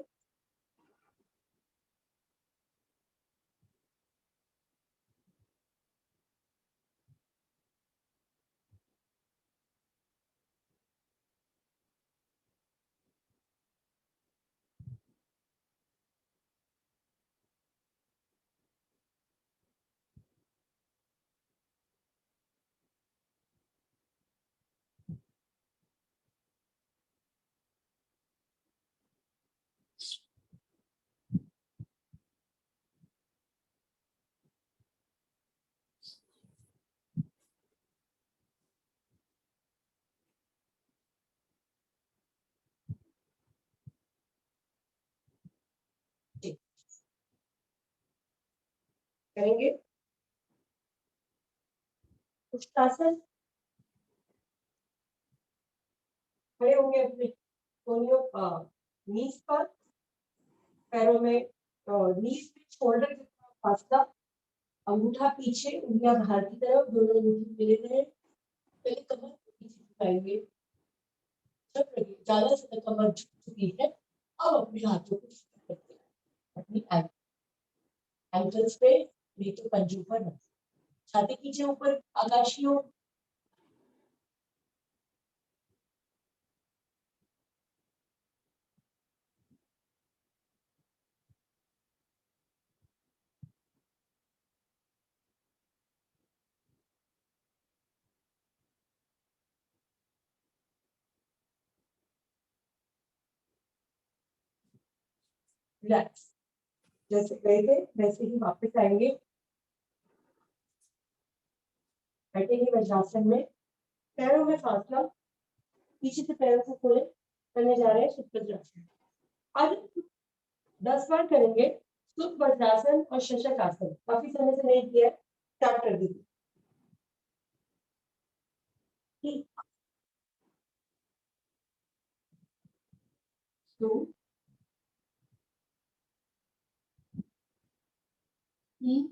करेंगे उष्टासन खड़े होंगे अपने दोनों नीज पर पैरों में नीज पे शोल्डर के फासला अंगूठा पीछे उंगलियां बाहर की तरफ दोनों अंगूठे मिले रहे पहले कमर को पीछे झुकाएंगे जब लगे ज्यादा से कमर झुक चुकी है अब अपने हाथों को करते हैं अपनी एंकल्स पे नहीं तो पंजों पर छाती पीछे ऊपर आकाशीय रिलैक्स जैसे गए थे वैसे ही वापस आएंगे बैठेंगे वज्रासन में पैरों में फासला पीछे से पैरों को खोले करने जा रहे हैं सुप्त वज्रासन आज 10 बार करेंगे सुप्त वज्रासन और शशक आसन काफी समय से नहीं किया है स्टार्ट कर दीजिए 2 3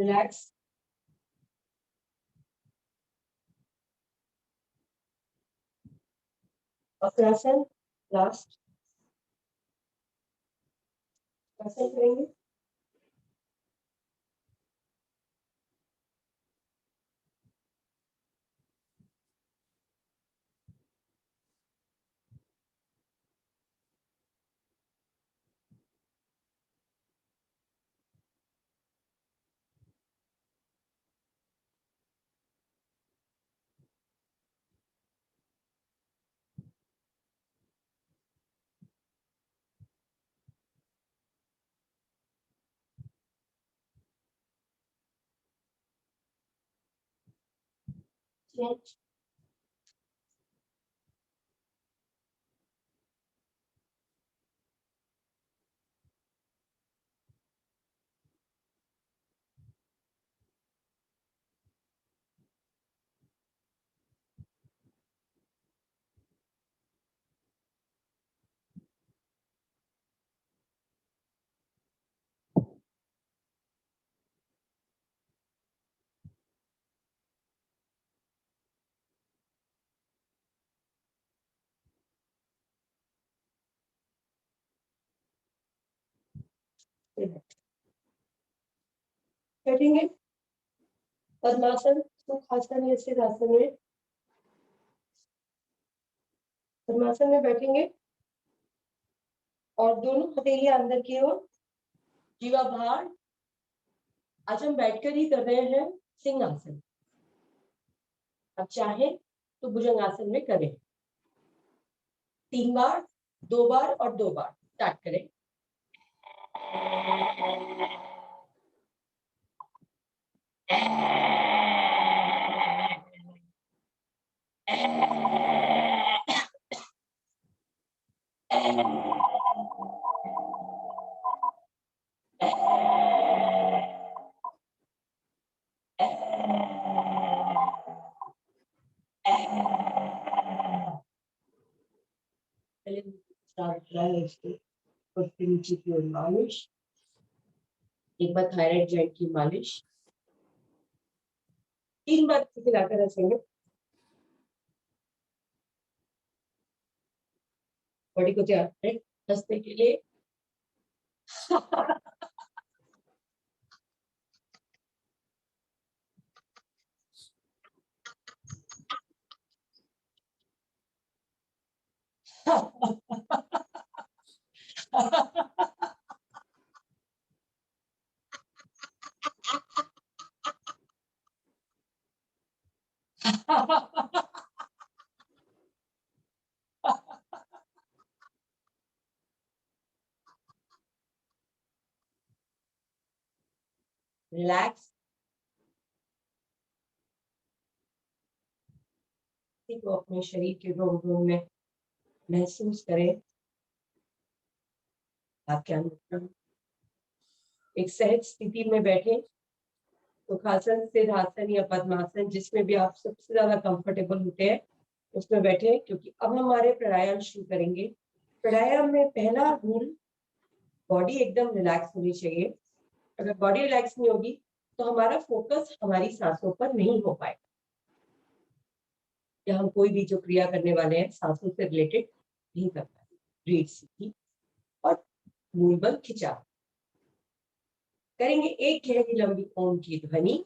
रिलैक्स। वक्रासन लास्ट आसन करेंगे। चेंज। बैठेंगे पद्मासन सुखासन या सिद्धासन में। पद्मासन में बैठेंगे और दोनों हथेलियां अंदर की ओर, जीवा बाहर। आज हम बैठकर ही कर रहे हैं सिंहासन। अब चाहे तो भुजंगासन में करें। 3 बार, 2 बार और 2 बार स्टार्ट करें। पहले स्टार्ट उसके नीचे की ओर मालिश। एक बार थायराइड जॉइंट की मालिश। 3 बार खिलाकर रखेंगे। बॉडी को तैयार करें हंसने के लिए। रिलैक्स। को अपने शरीर के रोम रोम में महसूस करें। आपके अंदर एक सहज स्थिति में बैठे, सुखासन, सिद्धासन या पद्मासन, जिसमें भी आप सबसे ज्यादा कंफर्टेबल होते हैं उसमें बैठे, क्योंकि अब हमारे प्राणायाम शुरू करेंगे। प्राणायाम में पहला रूल, बॉडी एकदम रिलैक्स होनी चाहिए। अगर बॉडी रिलैक्स नहीं होगी तो हमारा फोकस हमारी सांसों पर नहीं हो पाएगा, या हम कोई भी जो क्रिया करने वाले हैं सांसों से रिलेटेड नहीं कर पाएंगे। ब्रीथ सीखी और मूल बल खिंचा करेंगे। एक गहरी लंबी ओम की ध्वनि।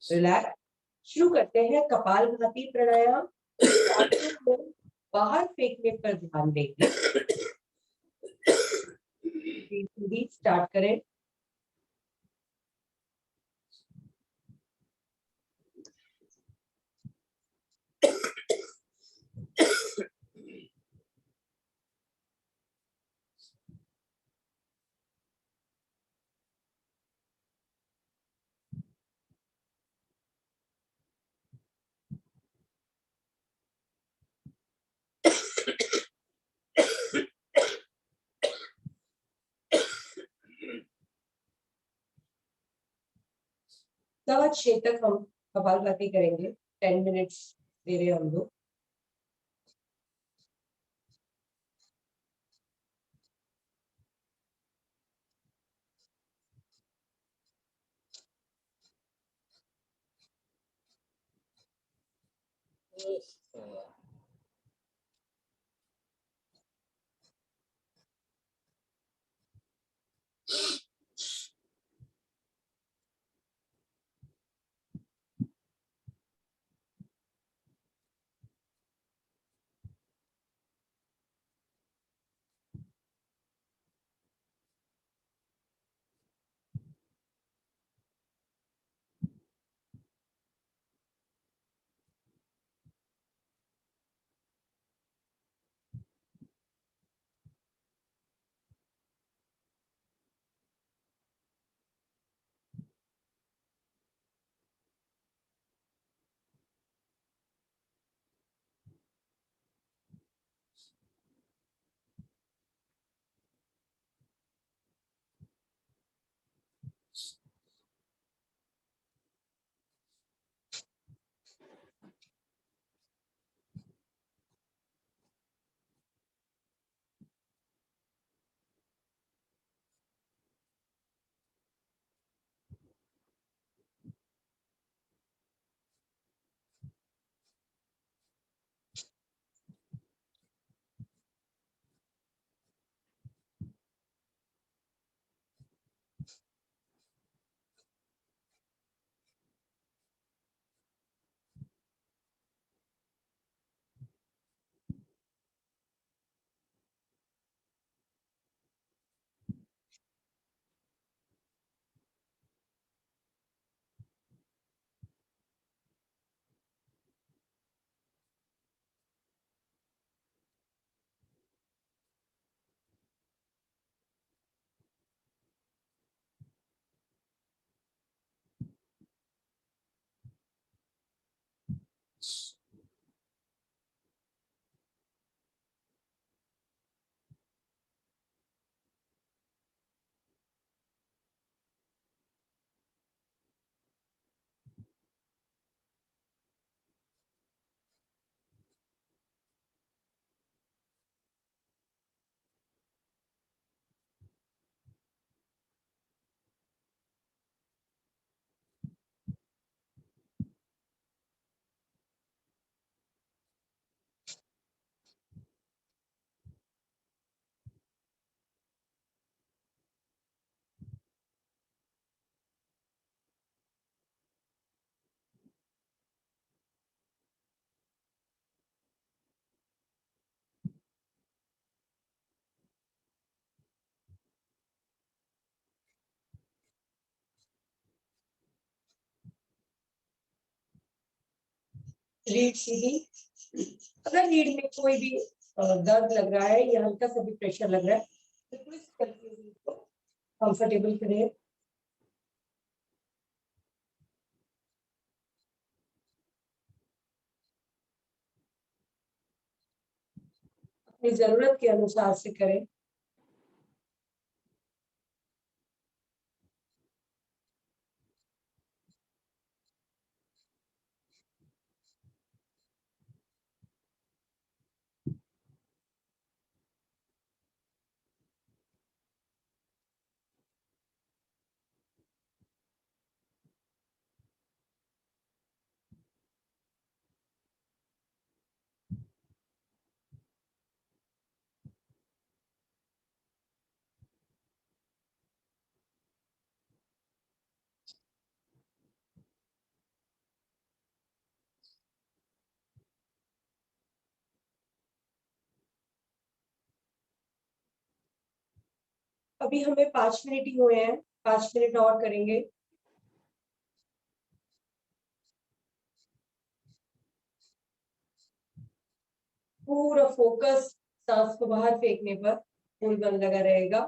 रिलैक्स। शुरू करते हैं कपालभाति प्राणायाम। बाहर फेंकने पर ध्यान देंगे। स्टार्ट करें। बहुत 6 तक हम कपालभाति करेंगे, 10 मिनट्स दे रहे हैं हम लोग। रीढ़ सीधी, अगर रीढ़ में कोई भी दर्द लग रहा है या हल्का सा भी प्रेशर लग रहा है तो ट्विस्ट करके रीढ़ को कंफर्टेबल करें। अपनी जरूरत के अनुसार से करें। अभी हमें 5 मिनट ही हुए हैं, 5 मिनट और करेंगे। पूरा फोकस सांस को बाहर फेंकने पर फूल बंद लगा रहेगा।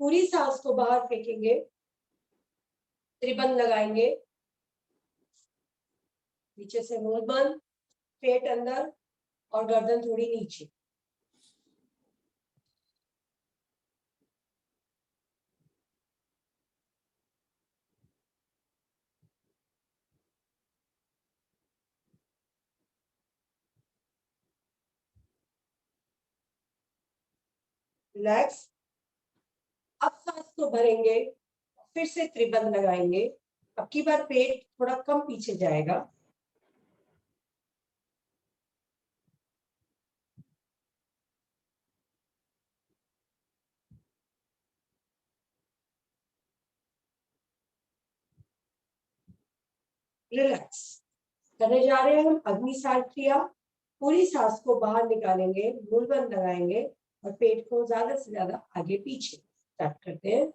पूरी सांस को बाहर फेंकेंगे, त्रिबंध लगाएंगे, नीचे से मूल बंद, पेट अंदर और गर्दन थोड़ी नीचे। रिलैक्स। अब सांस को भरेंगे, फिर से त्रिबंध लगाएंगे। अब की बार पेट थोड़ा कम पीछे जाएगा। रिलैक्स करने जा रहे हैं हम अग्नि सांस क्रिया। पूरी सांस को बाहर निकालेंगे, मूल बंद लगाएंगे और पेट को ज्यादा से ज्यादा आगे पीछे स्टार्ट करते हैं।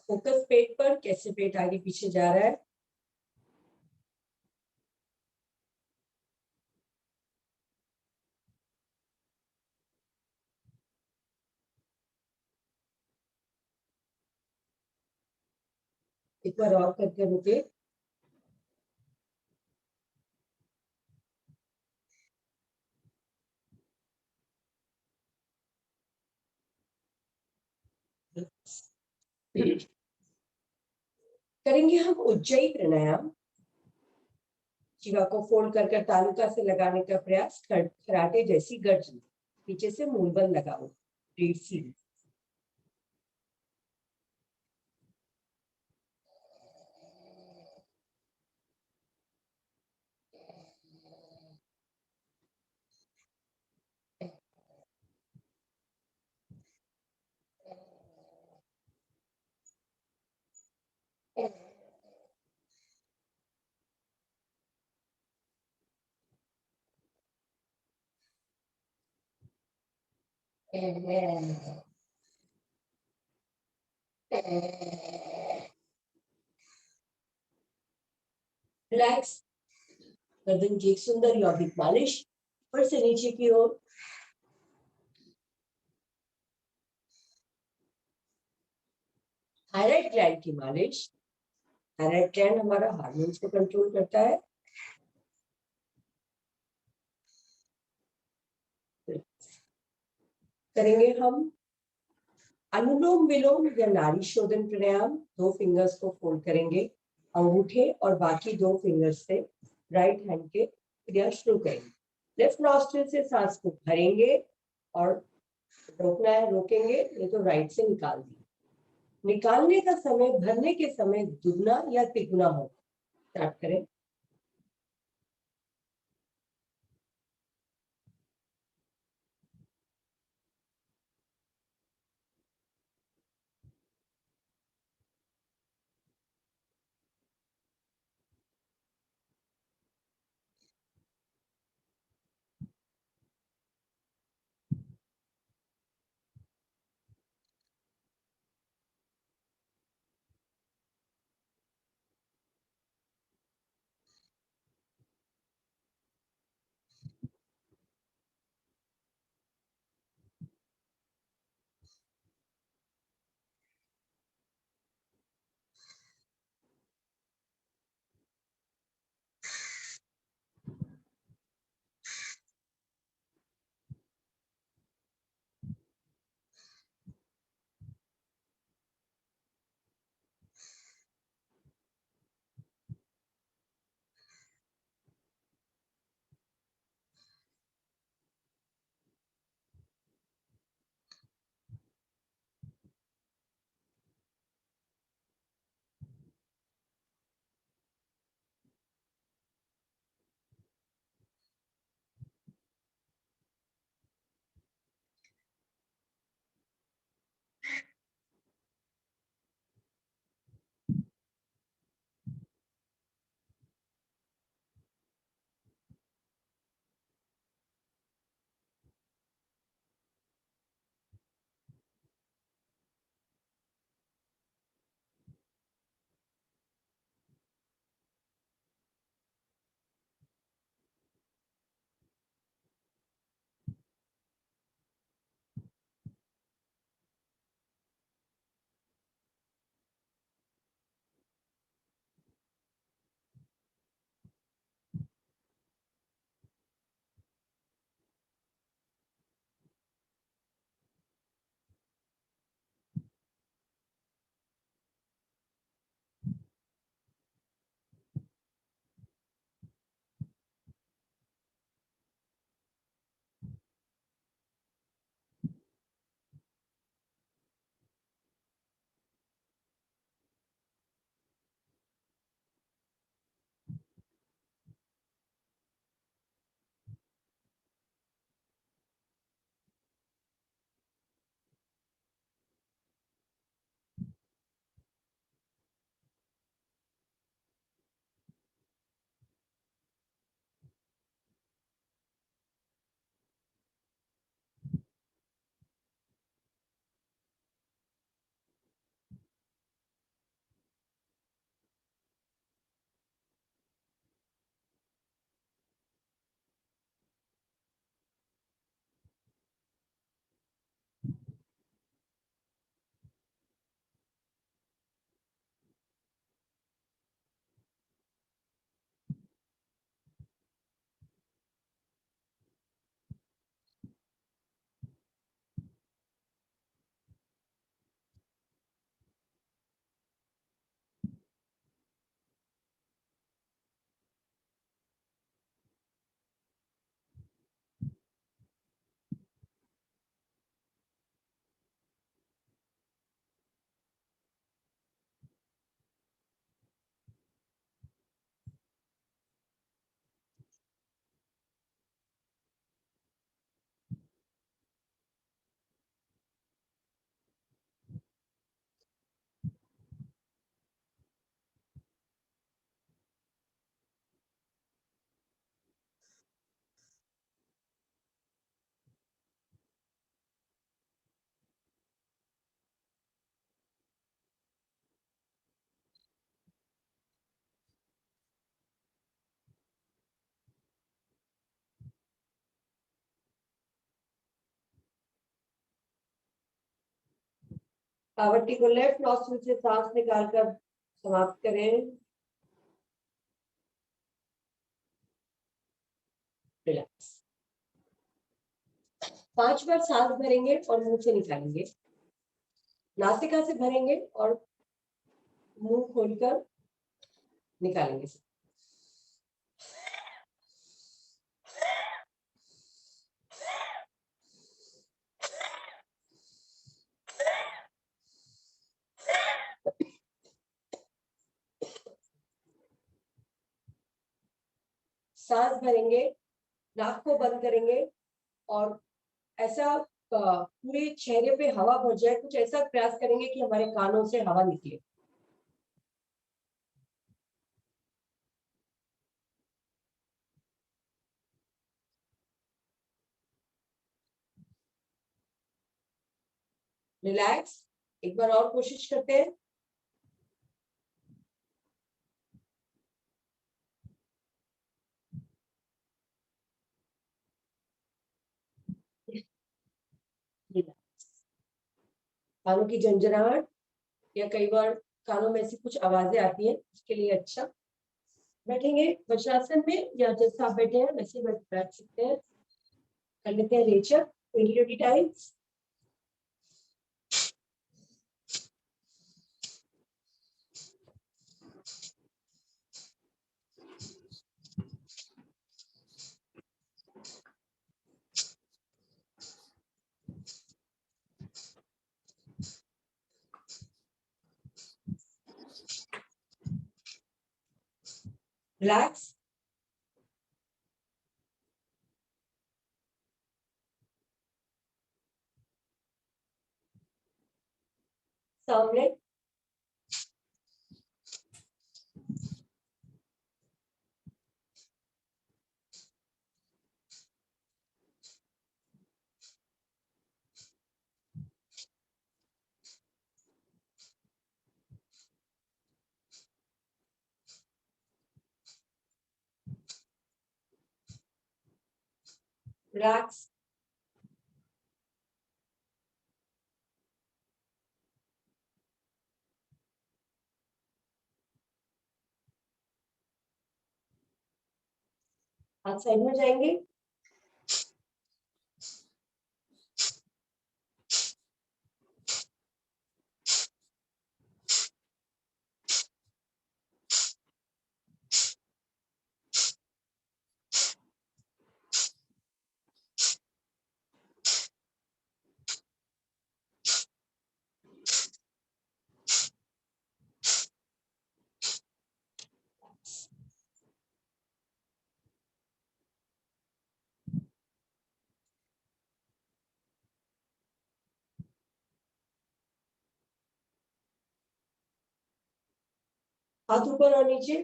फोकस पेट पर, कैसे पेट आगे पीछे जा रहा है। एक बार और करके रुके। करेंगे हम उज्जयी प्राणायाम। जीवा को फोल्ड कर कर तालुका से लगाने का प्रयास, कराटे जैसी गर्जन। पीछे से मूलबंद लगाओ, ब्रीथ सीधी। रिलैक्स। गर्दन की एक सुंदर यौगिक मालिश, ऊपर से नीचे की ओर। थायराइड ग्लैंड की मालिश। थायराइड ग्लैंड हमारा हार्मोन्स को कंट्रोल करता है। करेंगे हम अनुलोम विलोम या नाड़ी शोधन प्राणायाम। 2 फिंगर्स को फोल्ड करेंगे, अंगूठे और बाकी 2 फिंगर्स से राइट हैंड के क्रिया शुरू करेंगे। लेफ्ट नॉस्ट्रिल से सांस को भरेंगे और रोकना है, रोकेंगे नहीं तो राइट से निकाल देंगे। निकालने का समय भरने के समय दुगना या तिगुना हो। स्टार्ट करें। कावटी को लेफ्ट नॉस्ट्रिल से सांस निकालकर समाप्त करें। रिलैक्स। 5 बार सांस भरेंगे और मुंह से निकालेंगे। नासिका से भरेंगे और मुंह खोलकर निकालेंगे। सांस भरेंगे, नाक को बंद करेंगे और ऐसा पूरे चेहरे पे हवा भर जाए, कुछ ऐसा प्रयास करेंगे कि हमारे कानों से हवा निकले। रिलैक्स। एक बार और कोशिश करते हैं। कानों की झंझनाहट या कई बार कानों में ऐसी कुछ आवाजें आती हैं, उसके लिए अच्छा। बैठेंगे वज्रासन में या जैसा आप बैठे हैं वैसे बैठ सकते हैं। कर लेते हैं रेचक 20 टाइम्स। रिलैक्स। सामने। रिलैक्स। हाथ साइड में जाएंगे। हाथ ऊपर और नीचे।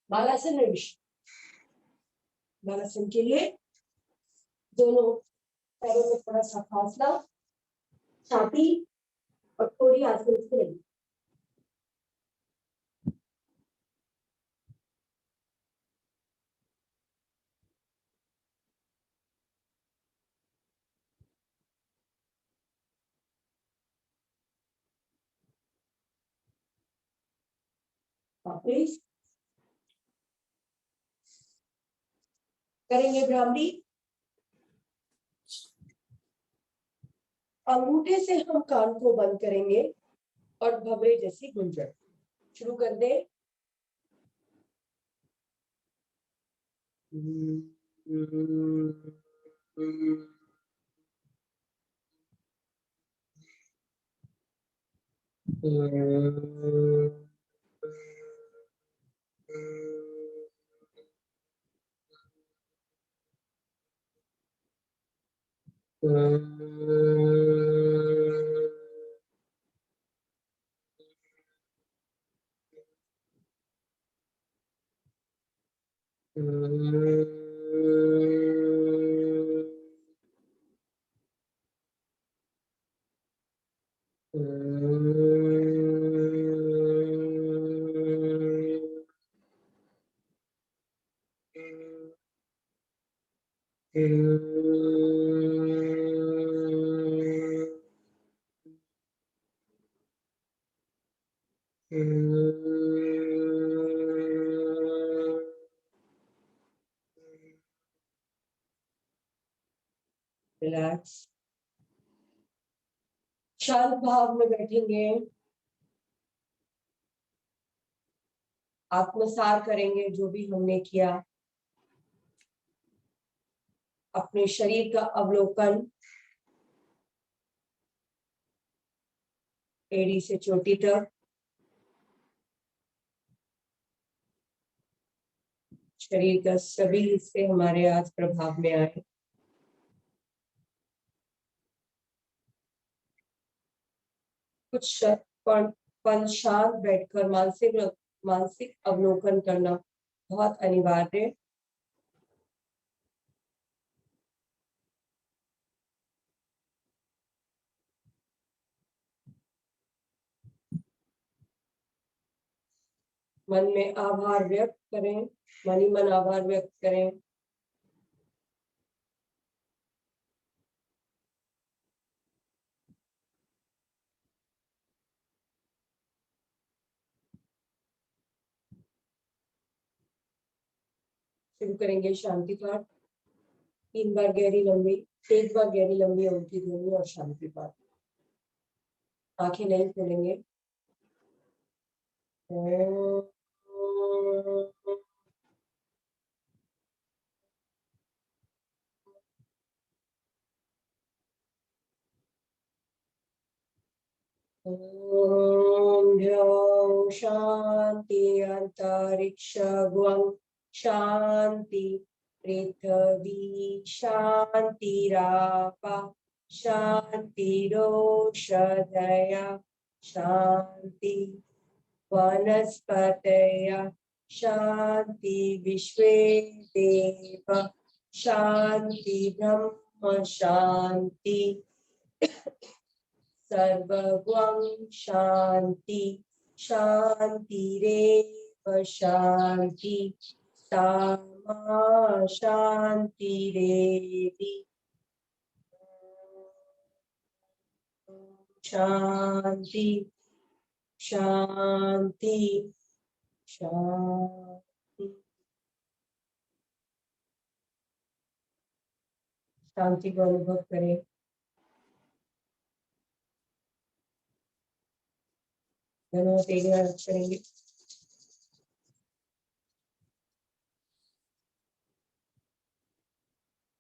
बालासन रिविश। बालासन के लिए दोनों पैरों में थोड़ा सा फासला, छाती और थोड़ी आसन से लगी। वापिस करेंगे भ्रामरी। अंगूठे से हम कान को बंद करेंगे और भवरे जैसी गुंजन शुरू कर दे। रिलैक्स, शांत भाव में बैठेंगे, आत्मसार करेंगे जो भी हमने किया, अपने शरीर का अवलोकन एड़ी से चोटी तक, शरीर का सभी हिस्से हमारे आज प्रभाव में आए। कुछ पल शांत बैठकर मानसिक अवलोकन करना बहुत अनिवार्य है। मन में आभार व्यक्त करें, मन ही मन आभार व्यक्त करें। शुरू करेंगे शांति पाठ। 3 बार गहरी लंबी, 1 बार गहरी लंबी ओम की ध्वनि और शांति पाठ। आंखें नहीं खोलेंगे। ओम शांति अंतरिक्ष गुं शांति पृथ्वी शांतिरापा शांतिरोषधय शांति वनस्पतय शांति विश्वे देव शांति ब्रह्म शांति सर्वगुं शांति शांतिरेव शांति सामा शांतिरेधि शांति शांति शांति। शांति को अनुभव करें। दोनों तेलियां रख करेंगे।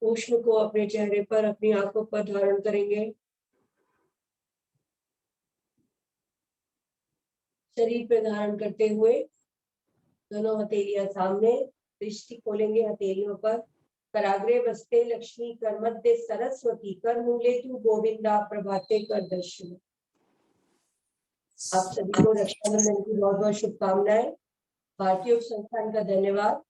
उष्ण को अपने चेहरे पर, अपनी आंखों पर धारण करेंगे। शरीर पर धारण करते हुए दोनों हथेलियां सामने, दृष्टि खोलेंगे हथेलियों पर। कराग्रे वस्ते लक्ष्मी कर मध्य सरस्वती कर मूले तू गोविंदा प्रभाते कर दर्शन। आप सभी को रक्षाबंधन की बहुत बहुत शुभकामनाएं। भारतीय उप संस्थान का धन्यवाद।